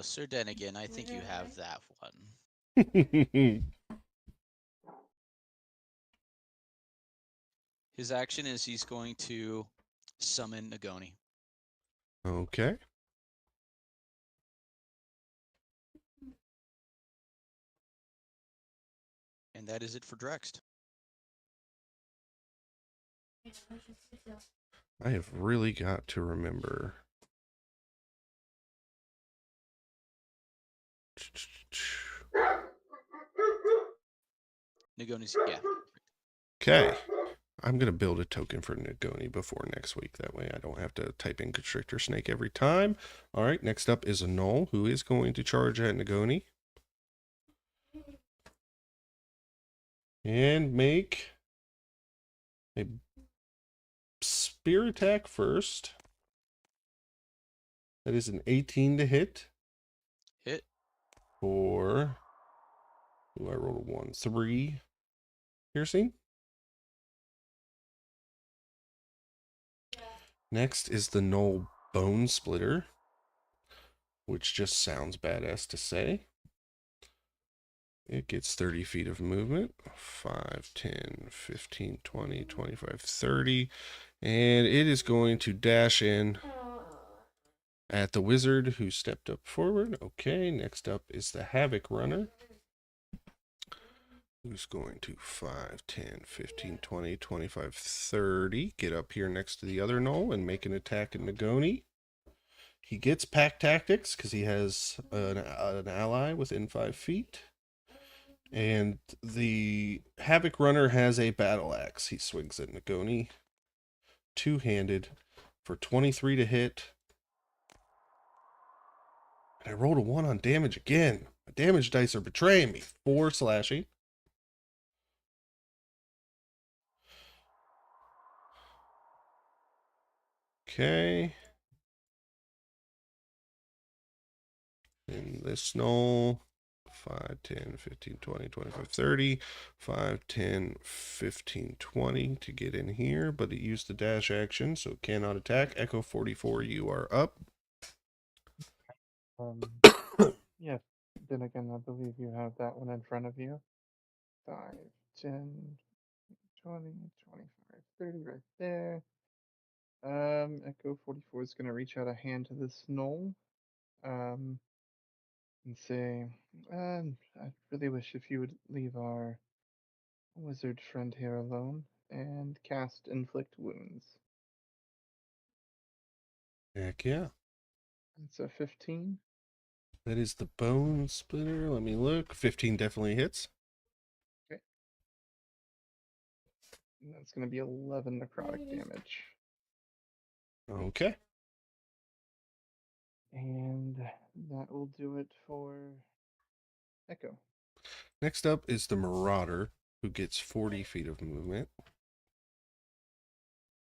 Sir Denigan, I think you have that one. His action is he's going to summon Nagoni. Okay. And that is it for Drext. I have really got to remember. Nagoni's, yeah. Okay. I'm going to build a token for Nagoni before next week. That way I don't have to type in Constrictor Snake every time. All right, next up is a Null who is going to charge at Nagoni. And make a spear attack first. That is an 18 to hit. Hit. For, ooh, I rolled a 1. 3 piercing. Next is the Null Bone Splitter, which just sounds badass to say. It gets 30 feet of movement. 5, 10, 15, 20, 25, 30. And it is going to dash in at the wizard who stepped up forward. Okay, next up is the Havoc Runner, who's going to 5, 10, 15, 20, 25, 30. Get up here next to the other Null and make an attack at Nagoni. He gets Pack Tactics because he has an ally within 5 feet. And the Havoc Runner has a Battle Axe. He swings at Nagoni. Two-handed for 23 to hit. And I rolled a 1 on damage again. My damage dice are betraying me. 4 slashing. Okay. And this Null 5, 10, 15, 20, 25, 30. 5, 10, 15, 20 to get in here, but it used the dash action, so it cannot attack. Echo 44, you are up. Yeah. Then again, I believe you have that one in front of you. 5, 10, 20, 25, 30 right there. Echo 44 is going to reach out a hand to this knoll. And say, I really wish if you would leave our wizard friend here alone and cast Inflict Wounds. Heck yeah. It's a 15. That is the bone splitter. Let me look. 15 definitely hits. Okay. And that's going to be 11 necrotic damage. Okay. And that will do it for Echo. Next up is the Marauder, who gets 40 feet of movement.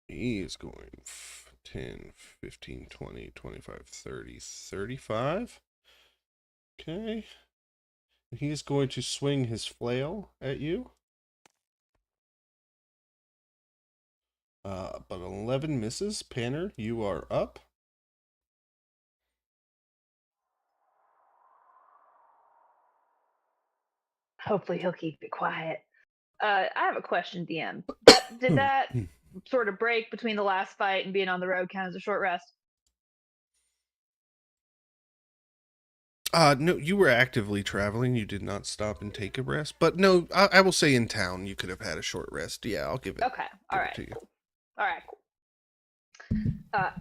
He is going 10, 15, 20, 25, 30, 35. Okay. He is going to swing his flail at you. But 11 misses. Panner, you are up. Hopefully he'll keep it quiet. I have a question, DM. Did that sort of break between the last fight and being on the road count as a short rest? No, you were actively traveling. You did not stop and take a rest. But no, I will say in town you could have had a short rest. Yeah, I'll give it. Okay. All right. to you. Cool. All right. Cool.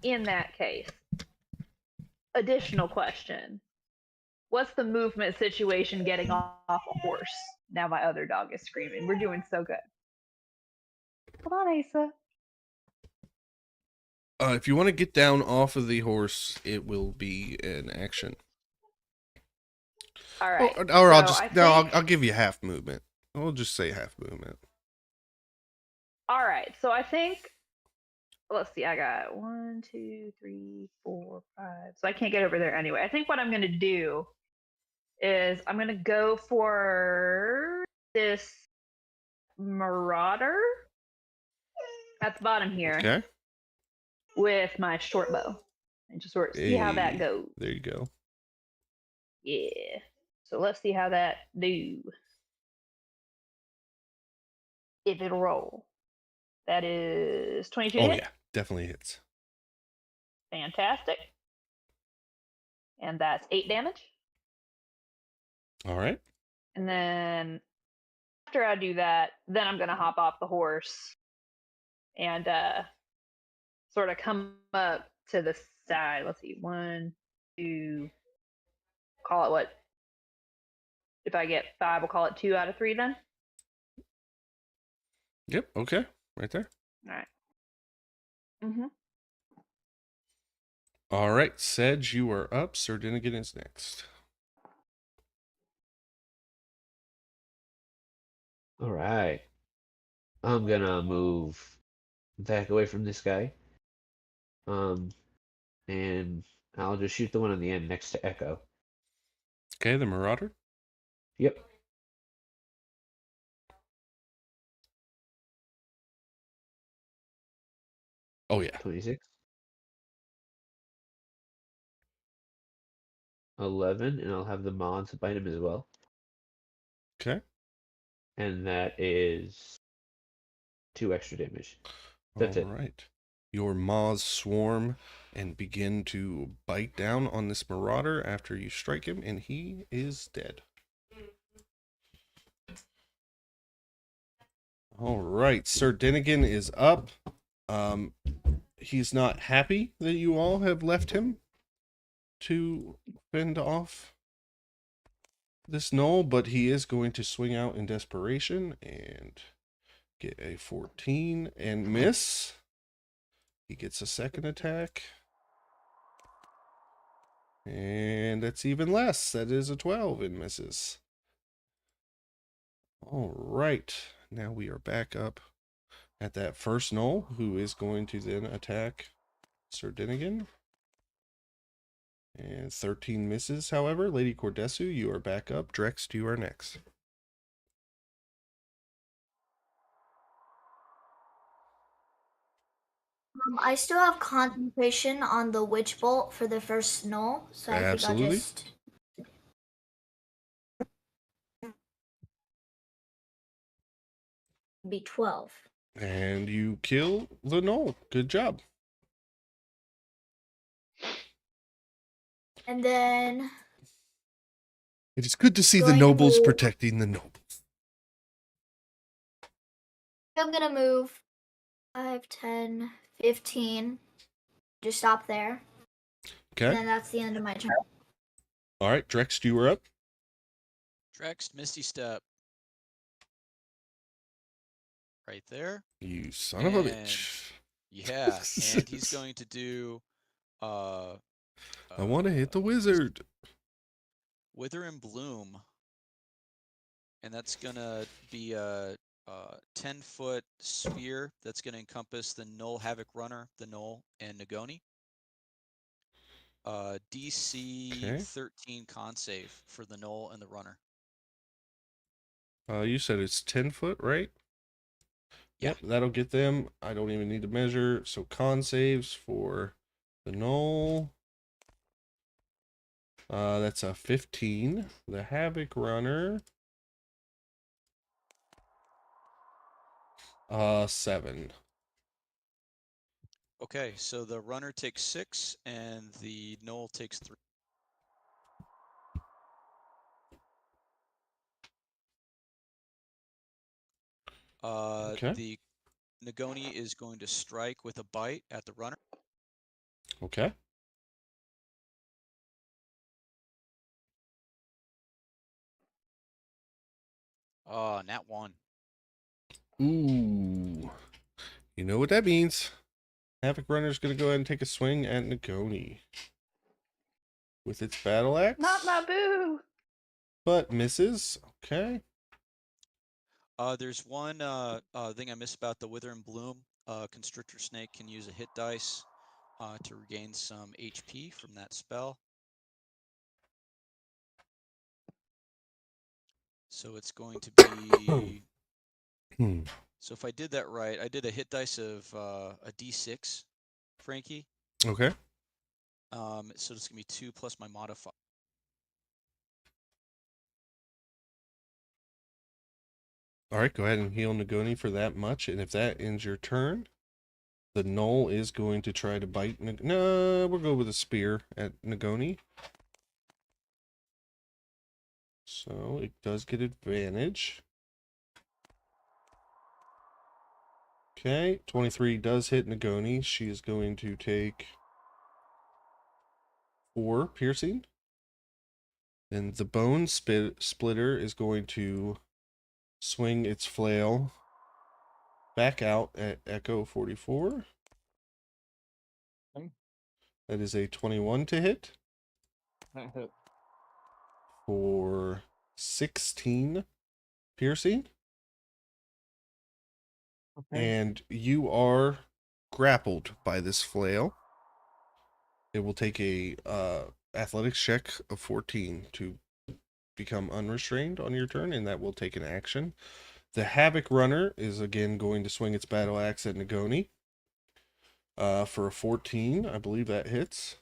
In that case, additional question: what's the movement situation getting off a horse? Now my other dog is screaming. We're doing so good. Hold on, Asa. If you want to get down off of the horse, it will be an action. All right. Or I'll so just I no, think- I'll give you half movement. We'll just say half movement. All right. So I think. Let's see. I got 1, 2, 3, 4, 5. So I can't get over there anyway. I think what I'm gonna do is I'm gonna go for this Marauder at the bottom here Okay. with my short bow and just sort of see how that Hey, goes. There you go. Yeah. So let's see how that do. If it'll roll. That is 22 Oh hit. yeah, definitely hits. Fantastic. And that's 8 damage. All right. And then after I do that, then I'm gonna hop off the horse and sort of come up to the side. Let's see, 1, 2. Call it what? If I get 5, we'll call it 2 out of 3 then. Yep. Okay. Right there. All right. Mhm. All right, Sedge, you are up. Sir Dinnigan is next. All right. I'm gonna move back away from this guy. And I'll just shoot the one on the end next to Echo. Okay, the Marauder. Yep. Oh yeah. 26. 11, and I'll have the mods bite him as well. Okay. And that is 2 extra damage. That's All it. right. Your maws swarm and begin to bite down on this Marauder after you strike him, and he is dead. All right, Sir Dinnigan is up. He's not happy that you all have left him to fend off this knoll, but he is going to swing out in desperation and get a 14 and miss. He gets a second attack. And that's even less. That is a 12 and misses. All right. Now we are back up at that first knoll, who is going to then attack Sir Dinnigan. And 13 misses, however. Lady Cordesu, you are back up. Drex, you are next. I still have concentration on the witch bolt for the first null, so I think I'll Absolutely. just be 12. And you kill the knoll. Good job. And then It is good to see the Going to nobles move. protecting the nobles. I'm gonna move 5, 10, 15. Just stop there. And Okay. then that's the end of my turn. All right, Drex, you are up. Drex, Misty Step. Right there. You son of a And bitch. yeah, and he's going to do I want to hit the wizard. Wither and Bloom. And that's gonna be a 10-foot sphere that's gonna encompass the Null Havoc Runner, the Null, and Nagoni. DC Okay. 13 con save for the Null and the Runner. You said it's 10 foot, right? Yeah. Yep, that'll get them. I don't even need to measure. So con saves for the null. That's a 15. The Havoc Runner. 7. Okay, so the Runner takes 6 and the Null takes 3. Okay. The Nagoni is going to strike with a bite at the Runner. Okay. Nat 1. Ooh. You know what that means. Havoc Runner's going to go ahead and take a swing at Nagoni with its battle axe. Not my boo. But misses. Okay. There's one thing I missed about the Wither and Bloom. Constrictor Snake can use a hit dice to regain some HP from that spell. So it's going to be. So if I did that right, I did a hit dice of a D6, Frankie. Okay. So it's gonna be 2 plus my modifier. All right, go ahead and heal Nagoni for that much. And if that ends your turn, the Null is going to try to bite. No, we'll go with a spear at Nagoni. So it does get advantage. Okay, 23 does hit Nagoni. She is going to take 4 piercing. And the bone splitter is going to swing its flail back out at Echo 44. Okay. That is a 21 to hit That hit. for 16 piercing. Okay. And you are grappled by this flail. It will take a athletics check of 14 to become unrestrained on your turn, and that will take an action. The Havoc Runner is again going to swing its battle axe at Nagoni for a 14. I believe that hits.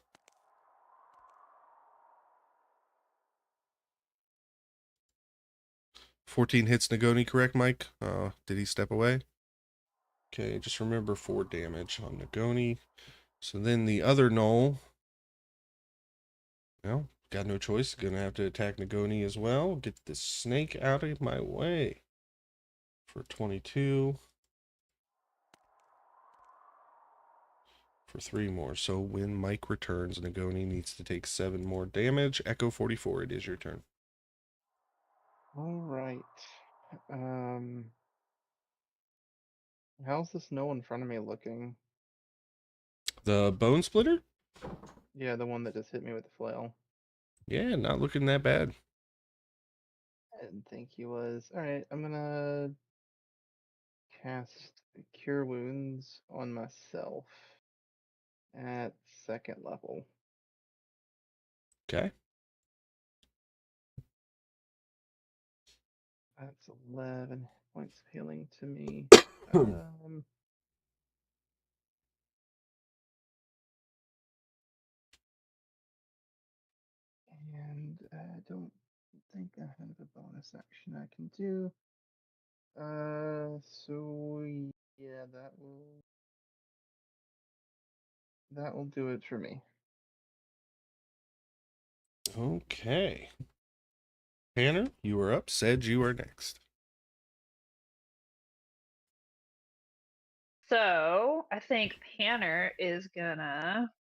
$14 hits Nagoni, correct, Mike? Did he step away? Okay, just remember 4 damage on Nagoni. So then the other Null, well, got no choice. Gonna have to attack Nagoni as well. Get the snake out of my way for 22. For 3 more. So when Mike returns, Nagoni needs to take 7 more damage. Echo 44, it is your turn. All right. Um, how's the snow in front of me looking? The bone splitter? Yeah, the one that just hit me with the flail. Yeah, not looking that bad. I didn't think he was. All right, I'm gonna cast Cure Wounds on myself at 2nd level. Okay. That's 11 points of healing to me. And I don't think I have a bonus action I can do. So yeah, that will do it for me. Okay. Tanner, you are up. Sedge, you are next. So I think Panner is gonna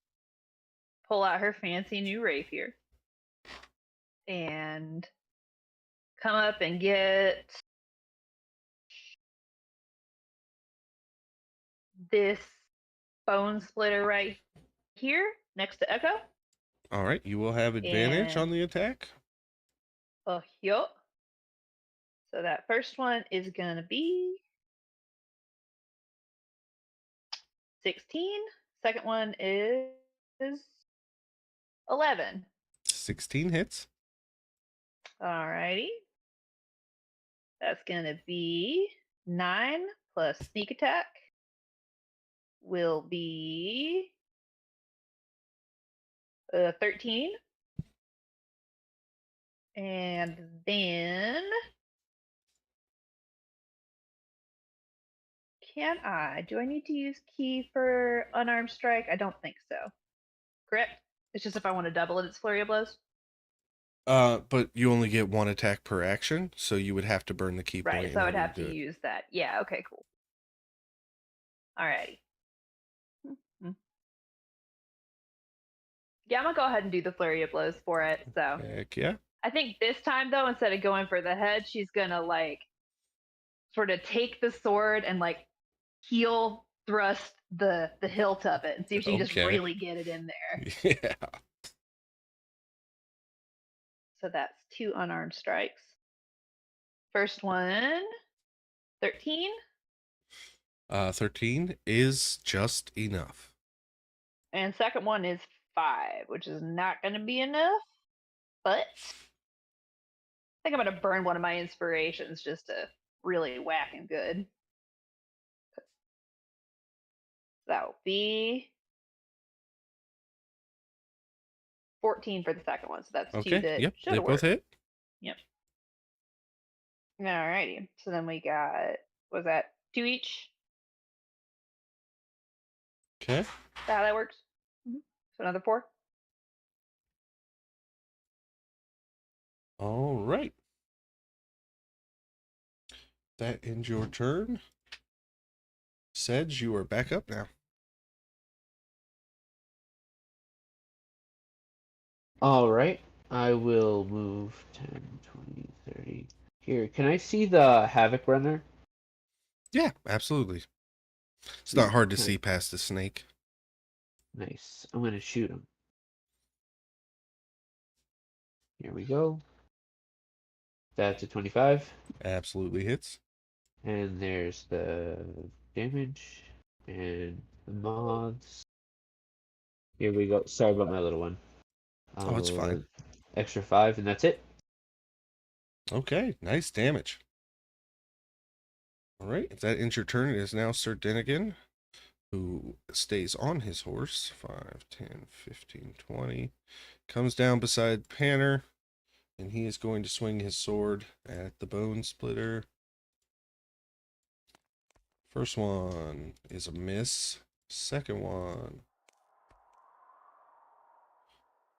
pull out her fancy new rapier and come up and get this bone splitter right here next to Echo. All right, you will have advantage on And the attack. yup. So that first one is gonna be 16. Second one is 11. 16 hits. Alrighty. That's gonna be 9 plus sneak attack will be 13. And then do I need to use key for unarmed strike? I don't think so. Correct? It's just if I want to double it, it's flurry of blows. But you only get one attack per action, so you would have to burn the key point. Right, in so I would order have do to it. use that. Yeah, okay, cool. Alrighty. Yeah, I'm gonna go ahead and do the flurry of blows for it. So Heck yeah. I think this time though, instead of going for the head, she's gonna like sort of take the sword and like heel thrust the hilt of it and see if she can just Okay. really get it in there. Yeah. So that's 2 unarmed strikes. First one, 13. 13 is just enough. And second one is 5, which is not going to be enough. But I think I'm going to burn one of my inspirations just to really whack him good. That'll be 14 for the second one. So that's 2 Okay. that Yep. should They have both worked. hit. Yep. Alrighty. So then we got, was that 2 each? Okay. Is that how that works? Mm-hmm. So another 4. All right. That ends your turn. Sedge, you are back up now. All right. I will move 10, 20, 30. Here, can I see the Havoc Runner? Yeah, absolutely. It's not hard to Okay. see past the snake. Nice. I'm going to shoot him. Here we go. That's a 25. Absolutely hits. And there's the damage and the mods. Here we go. Sorry about my little one. Oh, it's fine. Extra 5, and that's it. Okay, nice damage. All right, if that ends your turn, it is now Sir Dennigan, who stays on his horse. 5, 10, 15, 20. Comes down beside Panner, and he is going to swing his sword at the bone splitter. First one is a miss. Second one,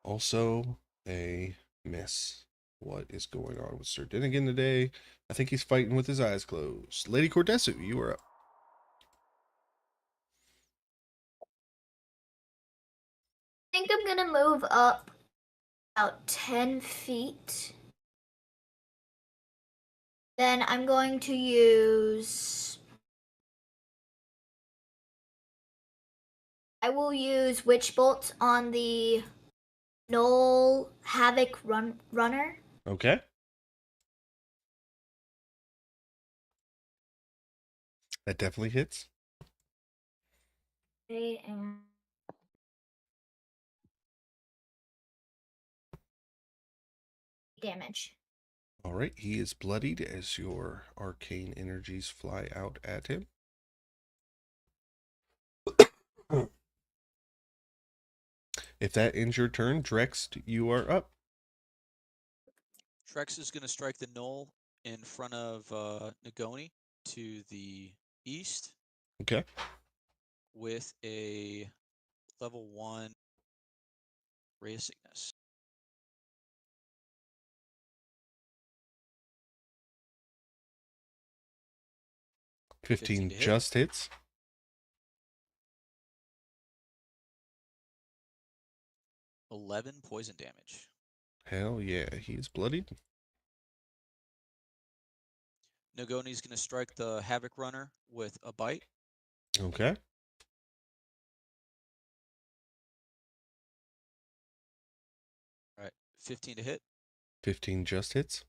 also a miss. What is going on with Sir Dennigan today? I think he's fighting with his eyes closed. Lady Cordesu, you are up. I think I'm gonna move up about 10 feet. Then I'm going to use. I will use Witch Bolt on the Knoll Havoc Runner. Okay. That definitely hits. Okay, and damage. All right, he is bloodied as your arcane energies fly out at him. If that ends your turn, Drex, you are up. Trex is going to strike the knoll in front of Nagoni to the east Okay. with a level 1 Ray of Sickness. 15 to hit. just hits. 11 poison damage. Hell yeah, he's bloodied. Nagoni's going to strike the Havoc Runner with a bite. Okay. All right, 15 to hit. 15 just hits.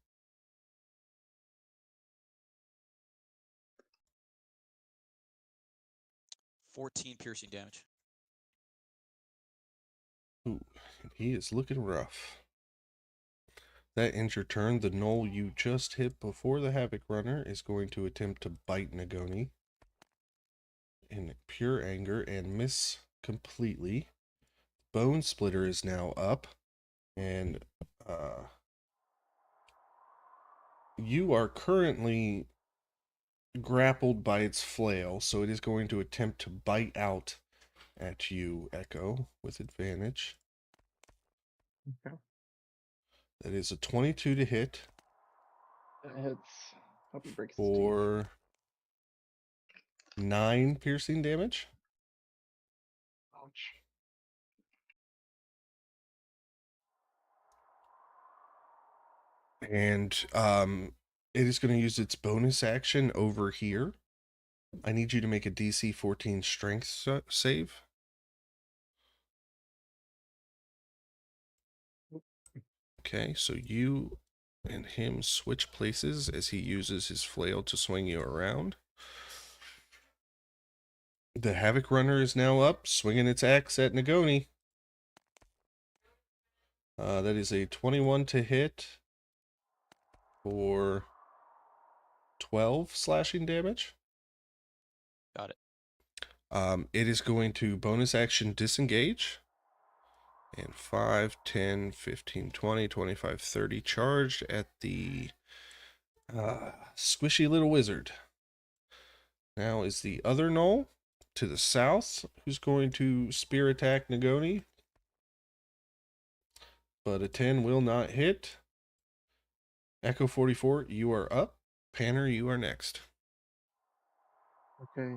14 piercing damage. Ooh, he is looking rough. That ends your turn. The knoll you just hit before the Havoc Runner is going to attempt to bite Nagoni in pure anger and miss completely. Bone Splitter is now up, and you are currently grappled by its flail, so it is going to attempt to bite out at you, Echo, with advantage. Okay. That is a 22 to hit That hits. Hope he breaks his teeth. for 9 piercing damage. Ouch. And it is going to use its bonus action over here. I need you to make a DC 14 strength save. Okay, so you and him switch places as he uses his flail to swing you around. The Havoc Runner is now up, swinging its axe at Nagoni. That is a 21 to hit for 12 slashing damage. Got it. It is going to bonus action disengage. And 5, 10, 15, 20, 25, 30 charged at the squishy little wizard. Now is the other knoll to the south, who's going to spear attack Nagoni. But a 10 will not hit. Echo 44, you are up. Panner, you are next. Okay.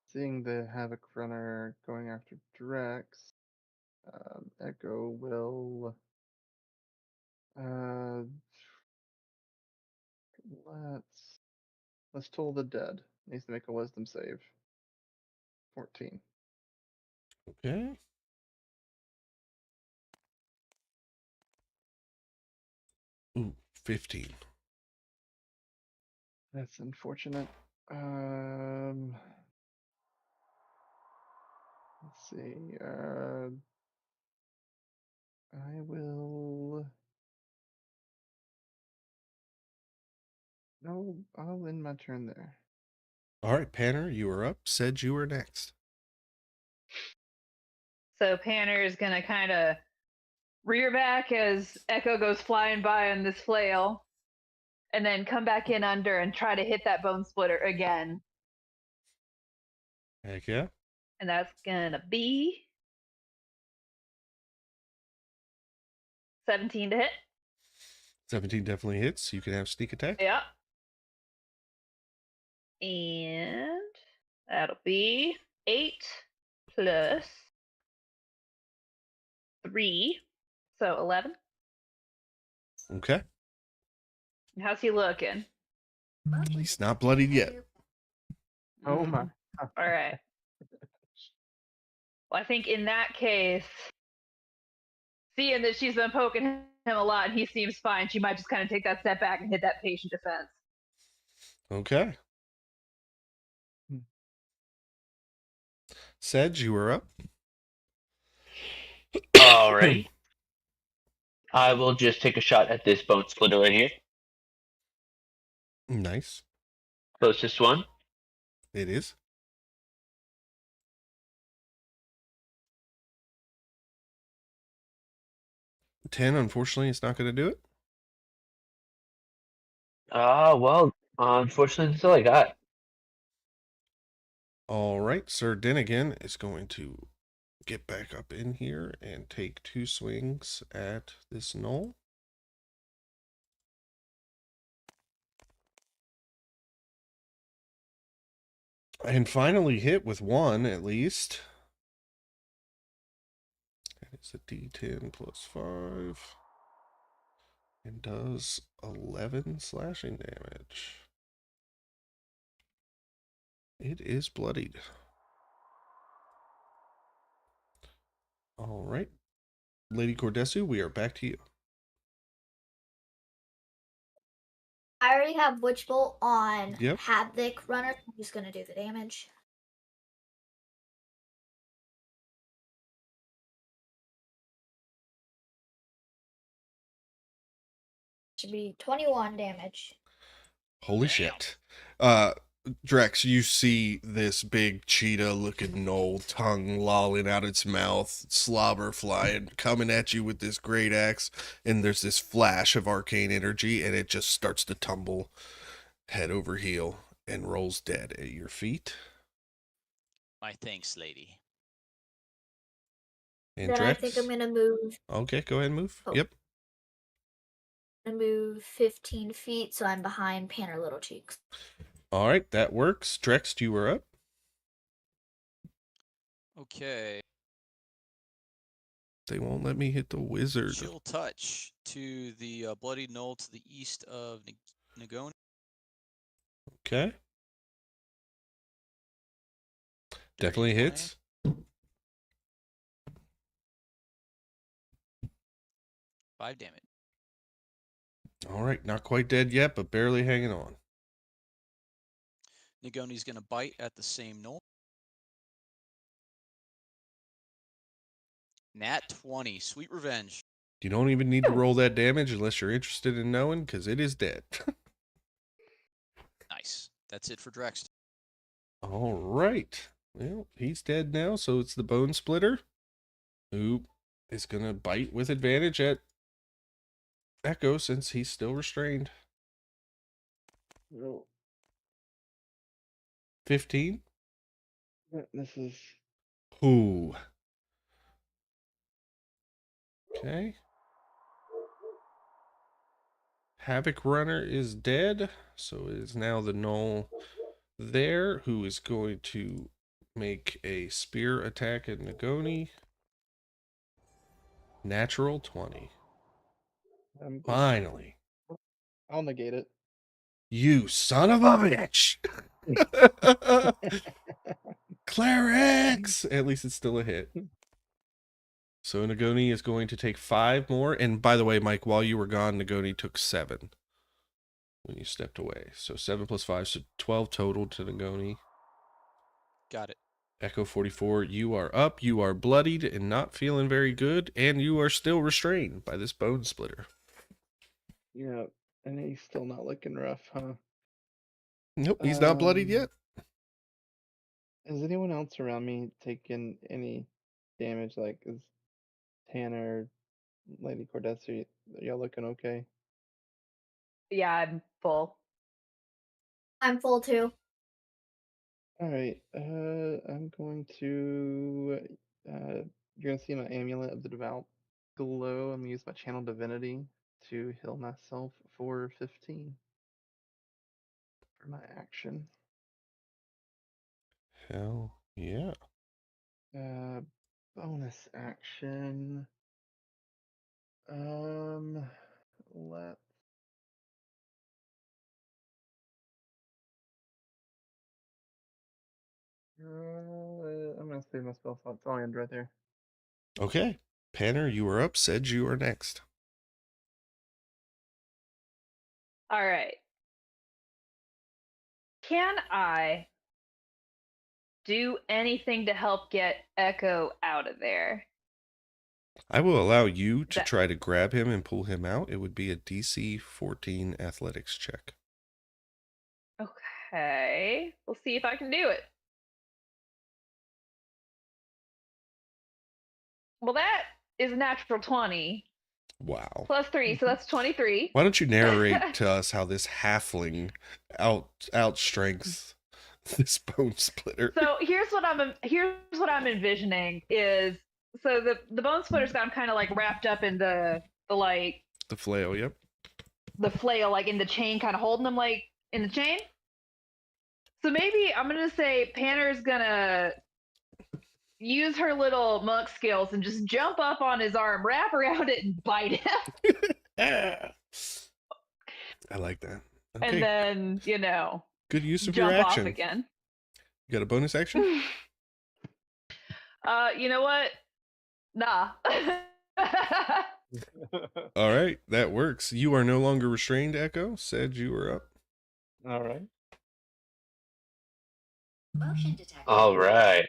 Seeing the Havoc Runner going after Drex, Echo will let's toll the dead. Needs to make a wisdom save. 14. Okay. Ooh, 15. That's unfortunate. Let's see. I will. No, I'll end my turn there. All right, Panner, you are up. Said you were next. So Panner is gonna kind of rear back as Echo goes flying by on this flail, and then come back in under and try to hit that bone splitter again. Heck yeah. And that's gonna be 17 to hit. 17 definitely hits. You can have sneak attack. Yeah. And that'll be 8 plus 3. So 11. Okay. How's he looking? He's not bloodied yet. Oh my. All right. Well, I think in that case, seeing that she's been poking him a lot and he seems fine, she might just kind of take that step back and hit that patient defense. Okay. Sedge, you are up. Alrighty. I will just take a shot at this bone splitter right here. Nice. Closest one. It is. Ten, unfortunately, it's not going to do it. Well, unfortunately, that's all I got. All right, Sir Dinnigan is going to get back up in here and take 2 swings at this knoll. And finally hit with 1 at least. And it's a D10 plus 5. And does 11 slashing damage. It is bloodied. All right. Lady Cordesu, we are back to you. I already have Witch Bolt on Yep. Havoc Runner. I'm just gonna do the damage. Should be 21 damage. Holy shit. Drex, you see this big cheetah-looking knoll, tongue lolling out its mouth, slobber flying, coming at you with this great axe, and there's this flash of arcane energy, and it just starts to tumble head over heel and rolls dead at your feet. My thanks, lady. And Then Drex? I think I'm gonna move. Okay, go ahead and move. Oh. Yep. I'm gonna move 15 feet, so I'm behind Panner Little Cheeks. All right, that works. Drex, you are up. Okay. They won't let me hit the wizard. Chill touch to the bloody knoll to the east of Nagoni. Okay. Definitely 20. hits. 5 damage. All right, not quite dead yet, but barely hanging on. Nagoni's going to bite at the same knoll. Nat 20. Sweet revenge. You don't even need to roll that damage unless you're interested in knowing, because it is dead. Nice. That's it for Drex. All right. Well, he's dead now, so it's the bone splitter, who is going to bite with advantage at Echo since he's still restrained. No, 15. this is Ooh. Okay. Havoc Runner is dead, so it is now the knoll there who is going to make a spear attack at Nagoni. Natural 20. Finally. I'll negate it. You son of a bitch! Clerics! At least it's still a hit. So Nagoni is going to take 5 more. And by the way, Mike, while you were gone, Nagoni took 7 when you stepped away. So 7 plus 5, so 12 total to Nagoni. Got it. Echo 44, you are up, you are bloodied and not feeling very good, and you are still restrained by this bone splitter. Yeah, and he's still not looking rough, huh? Nope, he's not bloodied yet. Is anyone else around me taking any damage? Like, is Tanner, Lady Cordesu, y'all looking okay? Yeah, I'm full. I'm full too. All right. I'm going to. You're gonna see my amulet of the devout glow. I'm gonna use my channel divinity to heal myself for 15 for my action. Hell yeah. Bonus action. Let. I'm gonna save my spell slot. It's all end right there. Okay. Panner, you are up. Sedge, you are next. All right. Can I do anything to help get Echo out of there? I will allow you to That- try to grab him and pull him out. It would be a DC 14 athletics check. Okay. We'll see if I can do it. Well, that is a natural 20 Wow. plus 3, so that's 23. Why don't you narrate to us how this halfling outstrengths this bone splitter? So here's what I'm envisioning is so the bone splitter's got him kind of like wrapped up in the like The flail, yep. the flail, like in the chain, kind of holding him like in the chain. So maybe I'm gonna say Panner's gonna use her little monk skills and just jump up on his arm, wrap around it, and bite him. I like that. Okay. And then, good use of your jump off action. again. You got a bonus action? You know what? Nah. All right, that works. You are no longer restrained, Echo. Said you were up. All right. Motion detected. All right.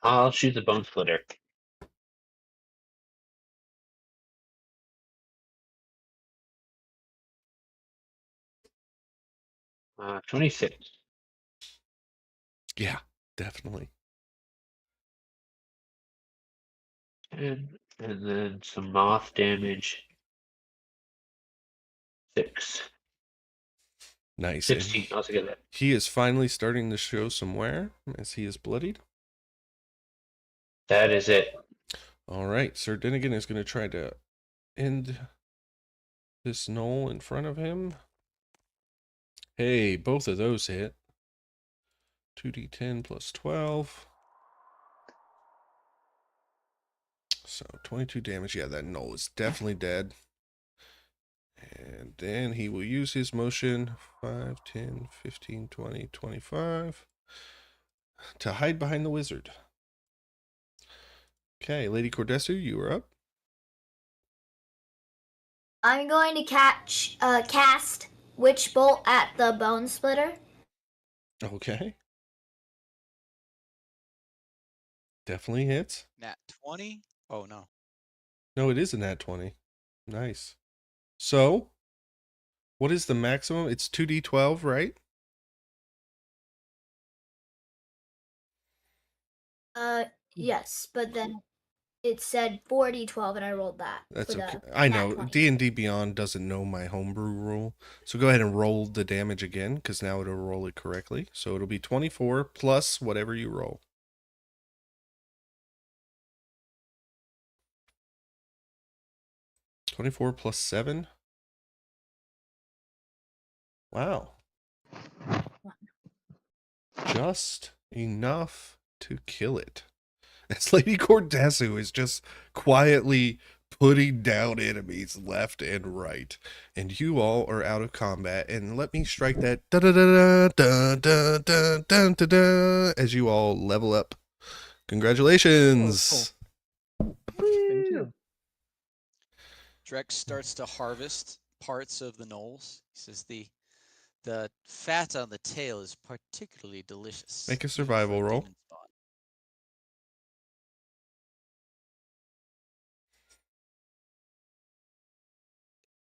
I'll shoot the bone splitter. Uh, 26. Yeah, definitely. And then some moth damage. 6. Nice. 16 altogether. He is finally starting to show some wear as he is bloodied. That is it. All right, Sir Dinnigan is going to try to end this knoll in front of him. Hey, both of those hit. 2d10 plus 12. So 22 damage. Yeah, that knoll is definitely dead. And then he will use his motion 5, 10, 15, 20, 25 to hide behind the wizard. Okay, Lady Cordesu, you are up. I'm going to cast Witch Bolt at the bone splitter. Okay. Definitely hits. Nat 20? Oh, no. No, it is a nat 20. Nice. So, what is the maximum? It's 2d12, right? Yes, but then it said 4d12 and I rolled that. That's for okay. the I nat know 20. D&D Beyond doesn't know my homebrew rule. So go ahead and roll the damage again, because now it'll roll it correctly. So it'll be 24 plus whatever you roll. $24 plus 7. Wow. Just enough to kill it. As Lady Cordesu is just quietly putting down enemies left and right. And you all are out of combat. And let me strike that da da da da da da da da da as you all level up. Congratulations. Thank you. Drex starts to harvest parts of the knolls. He says the fat on the tail is particularly delicious. Make a even for survival roll. demon spawn.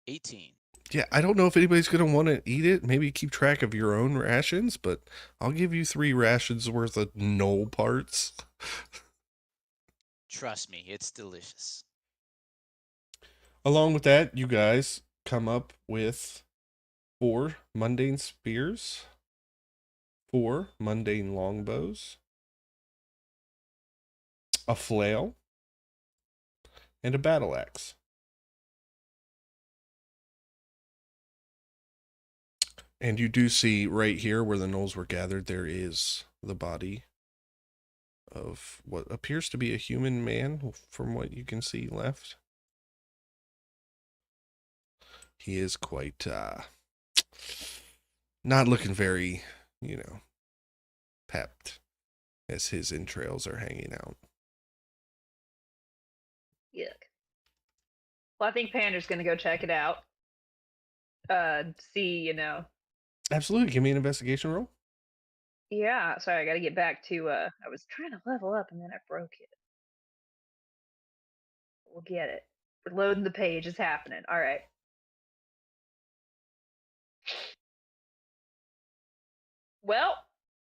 $18. Yeah, I don't know if anybody's going to want to eat it. Maybe keep track of your own rations, but I'll give you 3 rations worth of knoll parts. Trust me, it's delicious. Along with that, you guys come up with 4 mundane spears, 4 mundane longbows, a flail, and a battle axe. And you do see right here where the knolls were gathered, there is the body of what appears to be a human man from what you can see left. He is quite not looking very, pepped as his entrails are hanging out. Yuck. Well, I think Pander's gonna go check it out. See, Absolutely. Give me an investigation roll. Yeah, sorry, I gotta get back to I was trying to level up and then I broke it. We'll get it. We're loading the page. It's happening. All right. Well,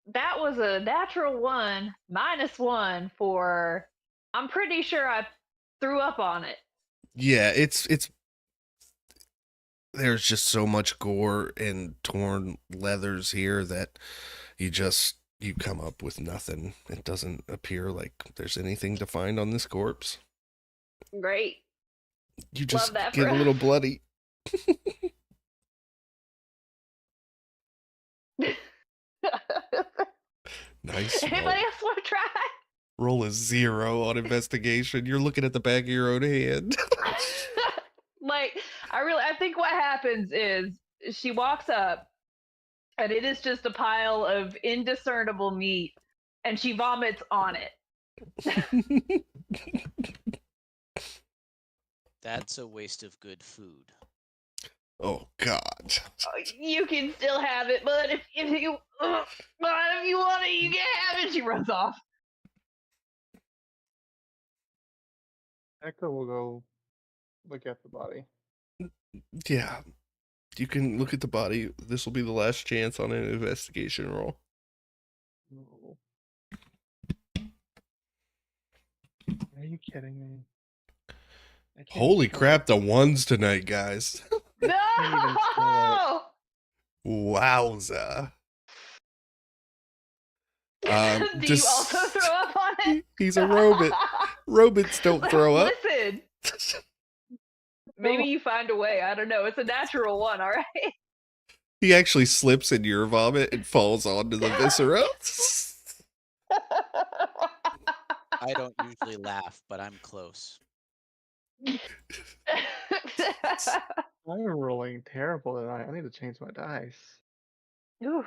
that was a natural one, -1 for. I'm pretty sure I threw up on it. Yeah, it's there's just so much gore and torn leathers here that you come up with nothing. It doesn't appear like there's anything to find on this corpse. Great. You just Love that get for a little bloody. Nice roll. Anybody else want to try? Roll a 0 on investigation. You're looking at the back of your own hand. Like, I think what happens is she walks up and it is just a pile of indiscernible meat and she vomits on it. That's a waste of good food. Oh God. You can still have it, but if you want it, you can have it. She runs off. Echo will go look at the body. Yeah. You can look at the body. This will be the last chance on an investigation roll. No. Are you kidding me? I can't Holy even- crap, the ones tonight, guys. No! Wowza. Do you also throw up on it? He's a robot. Robots don't throw up. Listen. Maybe you find a way. I don't know. It's a natural one, all right? He actually slips in your vomit and falls onto the viscera. I don't usually laugh, but I'm close. I'm rolling terrible tonight. I need to change my dice. Oof.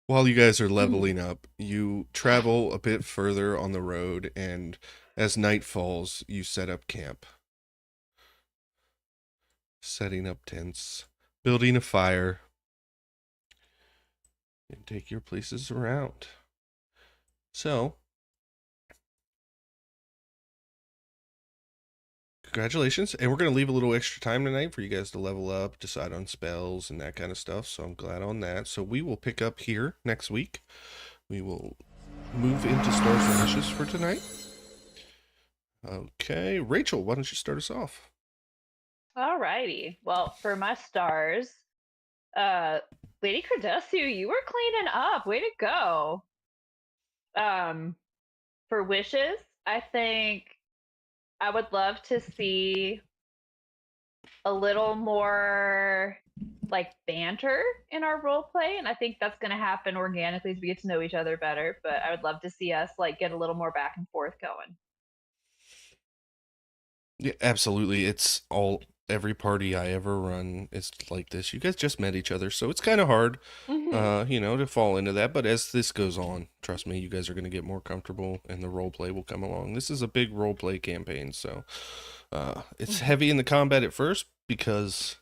While you guys are leveling up, you travel a bit further on the road, and as night falls, you set up camp. Setting up tents, building a fire, and take your places around. So, congratulations. And we're going to leave a little extra time tonight for you guys to level up, decide on spells and that kind of stuff. So I'm glad on that. So we will pick up here next week. We will move into Stars and Wishes for tonight. Okay, Rachel, why don't you start us off? Alrighty. Well, for my stars, Lady Cardesu, you were cleaning up. Way to go. For wishes, I think I would love to see a little more like banter in our role play, and I think that's going to happen organically as we get to know each other better. But I would love to see us like get a little more back and forth going. Yeah, absolutely. It's all every party I ever run is like this. You guys just met each other, so it's kind of hard, to fall into that. But as this goes on, trust me, you guys are going to get more comfortable, and the role play will come along. This is a big role play campaign, so it's heavy in the combat at first because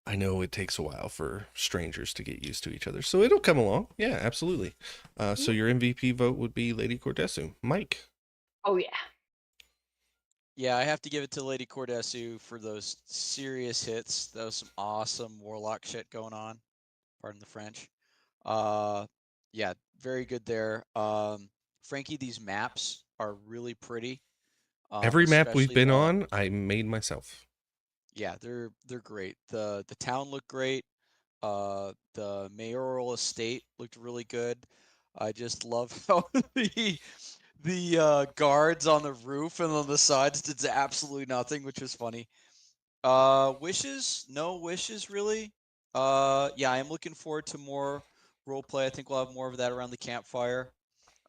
I know it takes a while for strangers to get used to each other. So it'll come along. Yeah, absolutely. So your MVP vote would be Lady Cordesu. Mike. Oh yeah. Yeah, I have to give it to Lady Cordesu for those serious hits. That was some awesome warlock shit going on. Pardon the French. Yeah, very good there. Frankie, these maps are really pretty. Every map we've especially been the- on, I made myself. Yeah, they're great. The town looked great. The mayoral estate looked really good. I just love how the guards on the roof and on the sides did absolutely nothing, which was funny. Wishes? No wishes really. Yeah, I am looking forward to more role play. I think we'll have more of that around the campfire.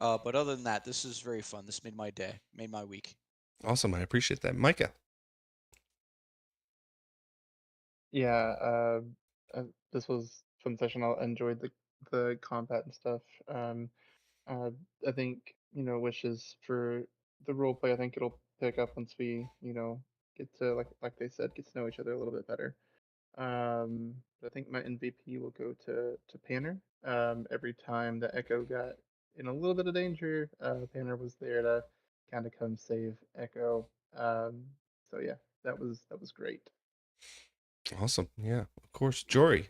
But other than that, this is very fun. This made my day, made my week. Awesome. I appreciate that. Micah. Yeah, this was fun session. I enjoyed the combat and stuff. Uh, I think wishes for the role play. I think it'll pick up once we get to like they said, get to know each other a little bit better. I think my MVP will go to Panner. Every time the Echo got in a little bit of danger, Panner was there to kind of come save Echo. So yeah, that was great. Awesome. Yeah, of course. Jory.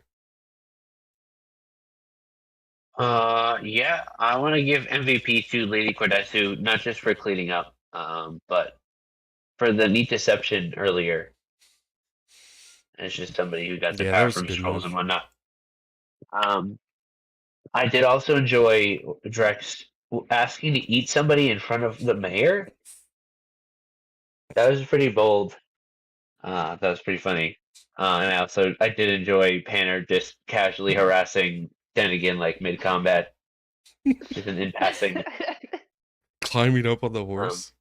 Yeah, I want to give MVP to Lady Cordesu, not just for cleaning up, but for the neat deception earlier. As just somebody who got the Yeah, that power was a from good scrolls move. and whatnot. I did also enjoy Drex asking to eat somebody in front of the mayor. That was pretty bold. That was pretty funny. And I did enjoy Panner just casually harassing Dennigan like mid combat, just in passing. Climbing up on the Um, horse.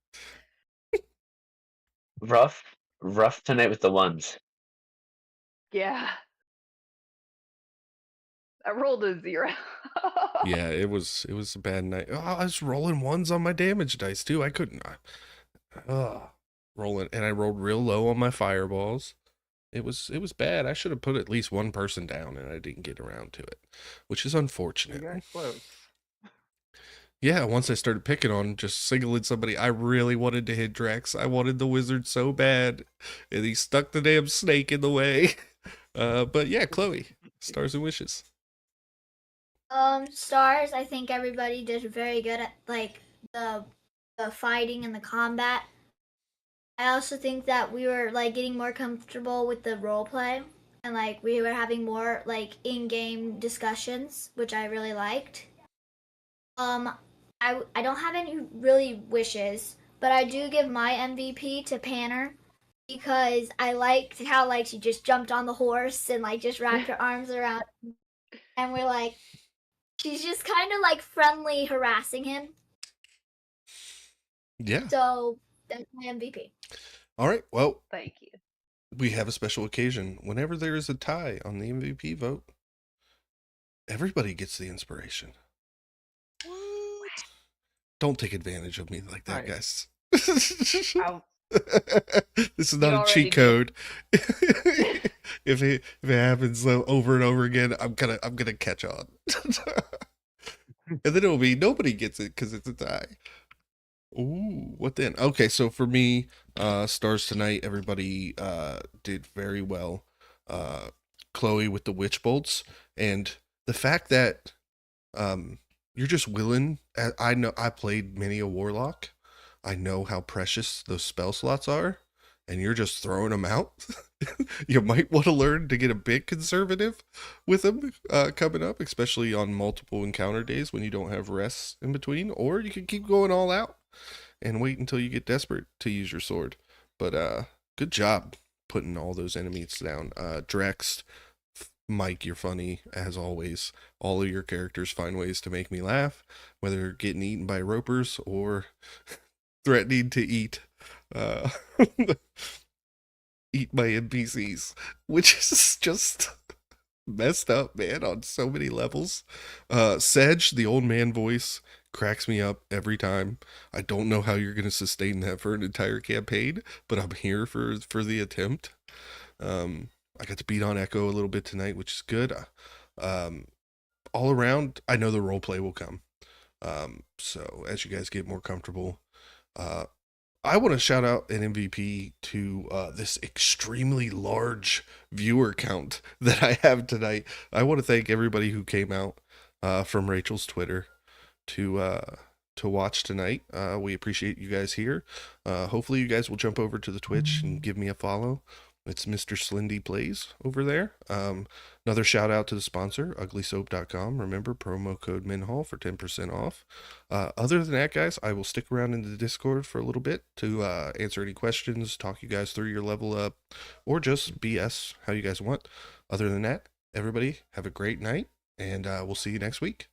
rough, rough tonight with the ones. Yeah. I rolled a 0. Yeah, it was a bad night. Oh, I was rolling ones on my damage dice too. I couldn't. Rolling, and I rolled real low on my fireballs. It was bad. I should have put at least one person down, and I didn't get around to it, which is You unfortunate. got close. Yeah, once I started picking on just singling somebody, I really wanted to hit Drex. I wanted the wizard so bad, and he stuck the damn snake in the way. But yeah, Chloe, stars and wishes. Stars. I think everybody did very good at like the fighting and the combat. I also think that we were like getting more comfortable with the role play and like we were having more like in-game discussions, which I really liked. I don't have any really wishes, but I do give my MVP to Panner because I liked how like she just jumped on the horse and like just wrapped her arms around him. And we're like she's just kind of like friendly harassing him. Yeah. So that's my MVP. All right. Well, Thank you. we have a special occasion. Whenever there is a tie on the MVP vote, everybody gets the inspiration. What? Don't take advantage of me like that, Right. guys. I'll, This is not a already cheat code. If it happens over and over again, I'm gonna catch on. And then it'll be nobody gets it because it's a tie. Ooh, what then? Okay, so for me, stars tonight, everybody did very well. Chloe with the witch bolts, and the fact that you're just willing. I know I played many a warlock. I know how precious those spell slots are, and you're just throwing them out. You might want to learn to get a bit conservative with them coming up, especially on multiple encounter days when you don't have rests in between, or you can keep going all out and wait until you get desperate to use your sword. But good job putting all those enemies down. Drex, Mike, you're funny as always. All of your characters find ways to make me laugh, whether getting eaten by ropers or threatening to eat uh eat my NPCs, which is just messed up, man, on so many levels. Sedge, the old man voice, cracks me up every time. I don't know how you're gonna sustain that for an entire campaign, but I'm here for the attempt. I got to beat on Echo a little bit tonight, which is good. All around, I know the roleplay will come. So as you guys get more comfortable, I want to shout out an MVP to this extremely large viewer count that I have tonight. I want to thank everybody who came out from Rachel's Twitter to watch tonight. We appreciate you guys here. Hopefully you guys will jump over to the Twitch and give me a follow. It's Mr. Slindy Plays over there. Another shout out to the sponsor, uglysoap.com. Remember, promo code Minhal for 10% off. Other than that, guys, I will stick around in the Discord for a little bit to answer any questions, talk you guys through your level up, or just BS how you guys want. Other than that, everybody have a great night, and we'll see you next week.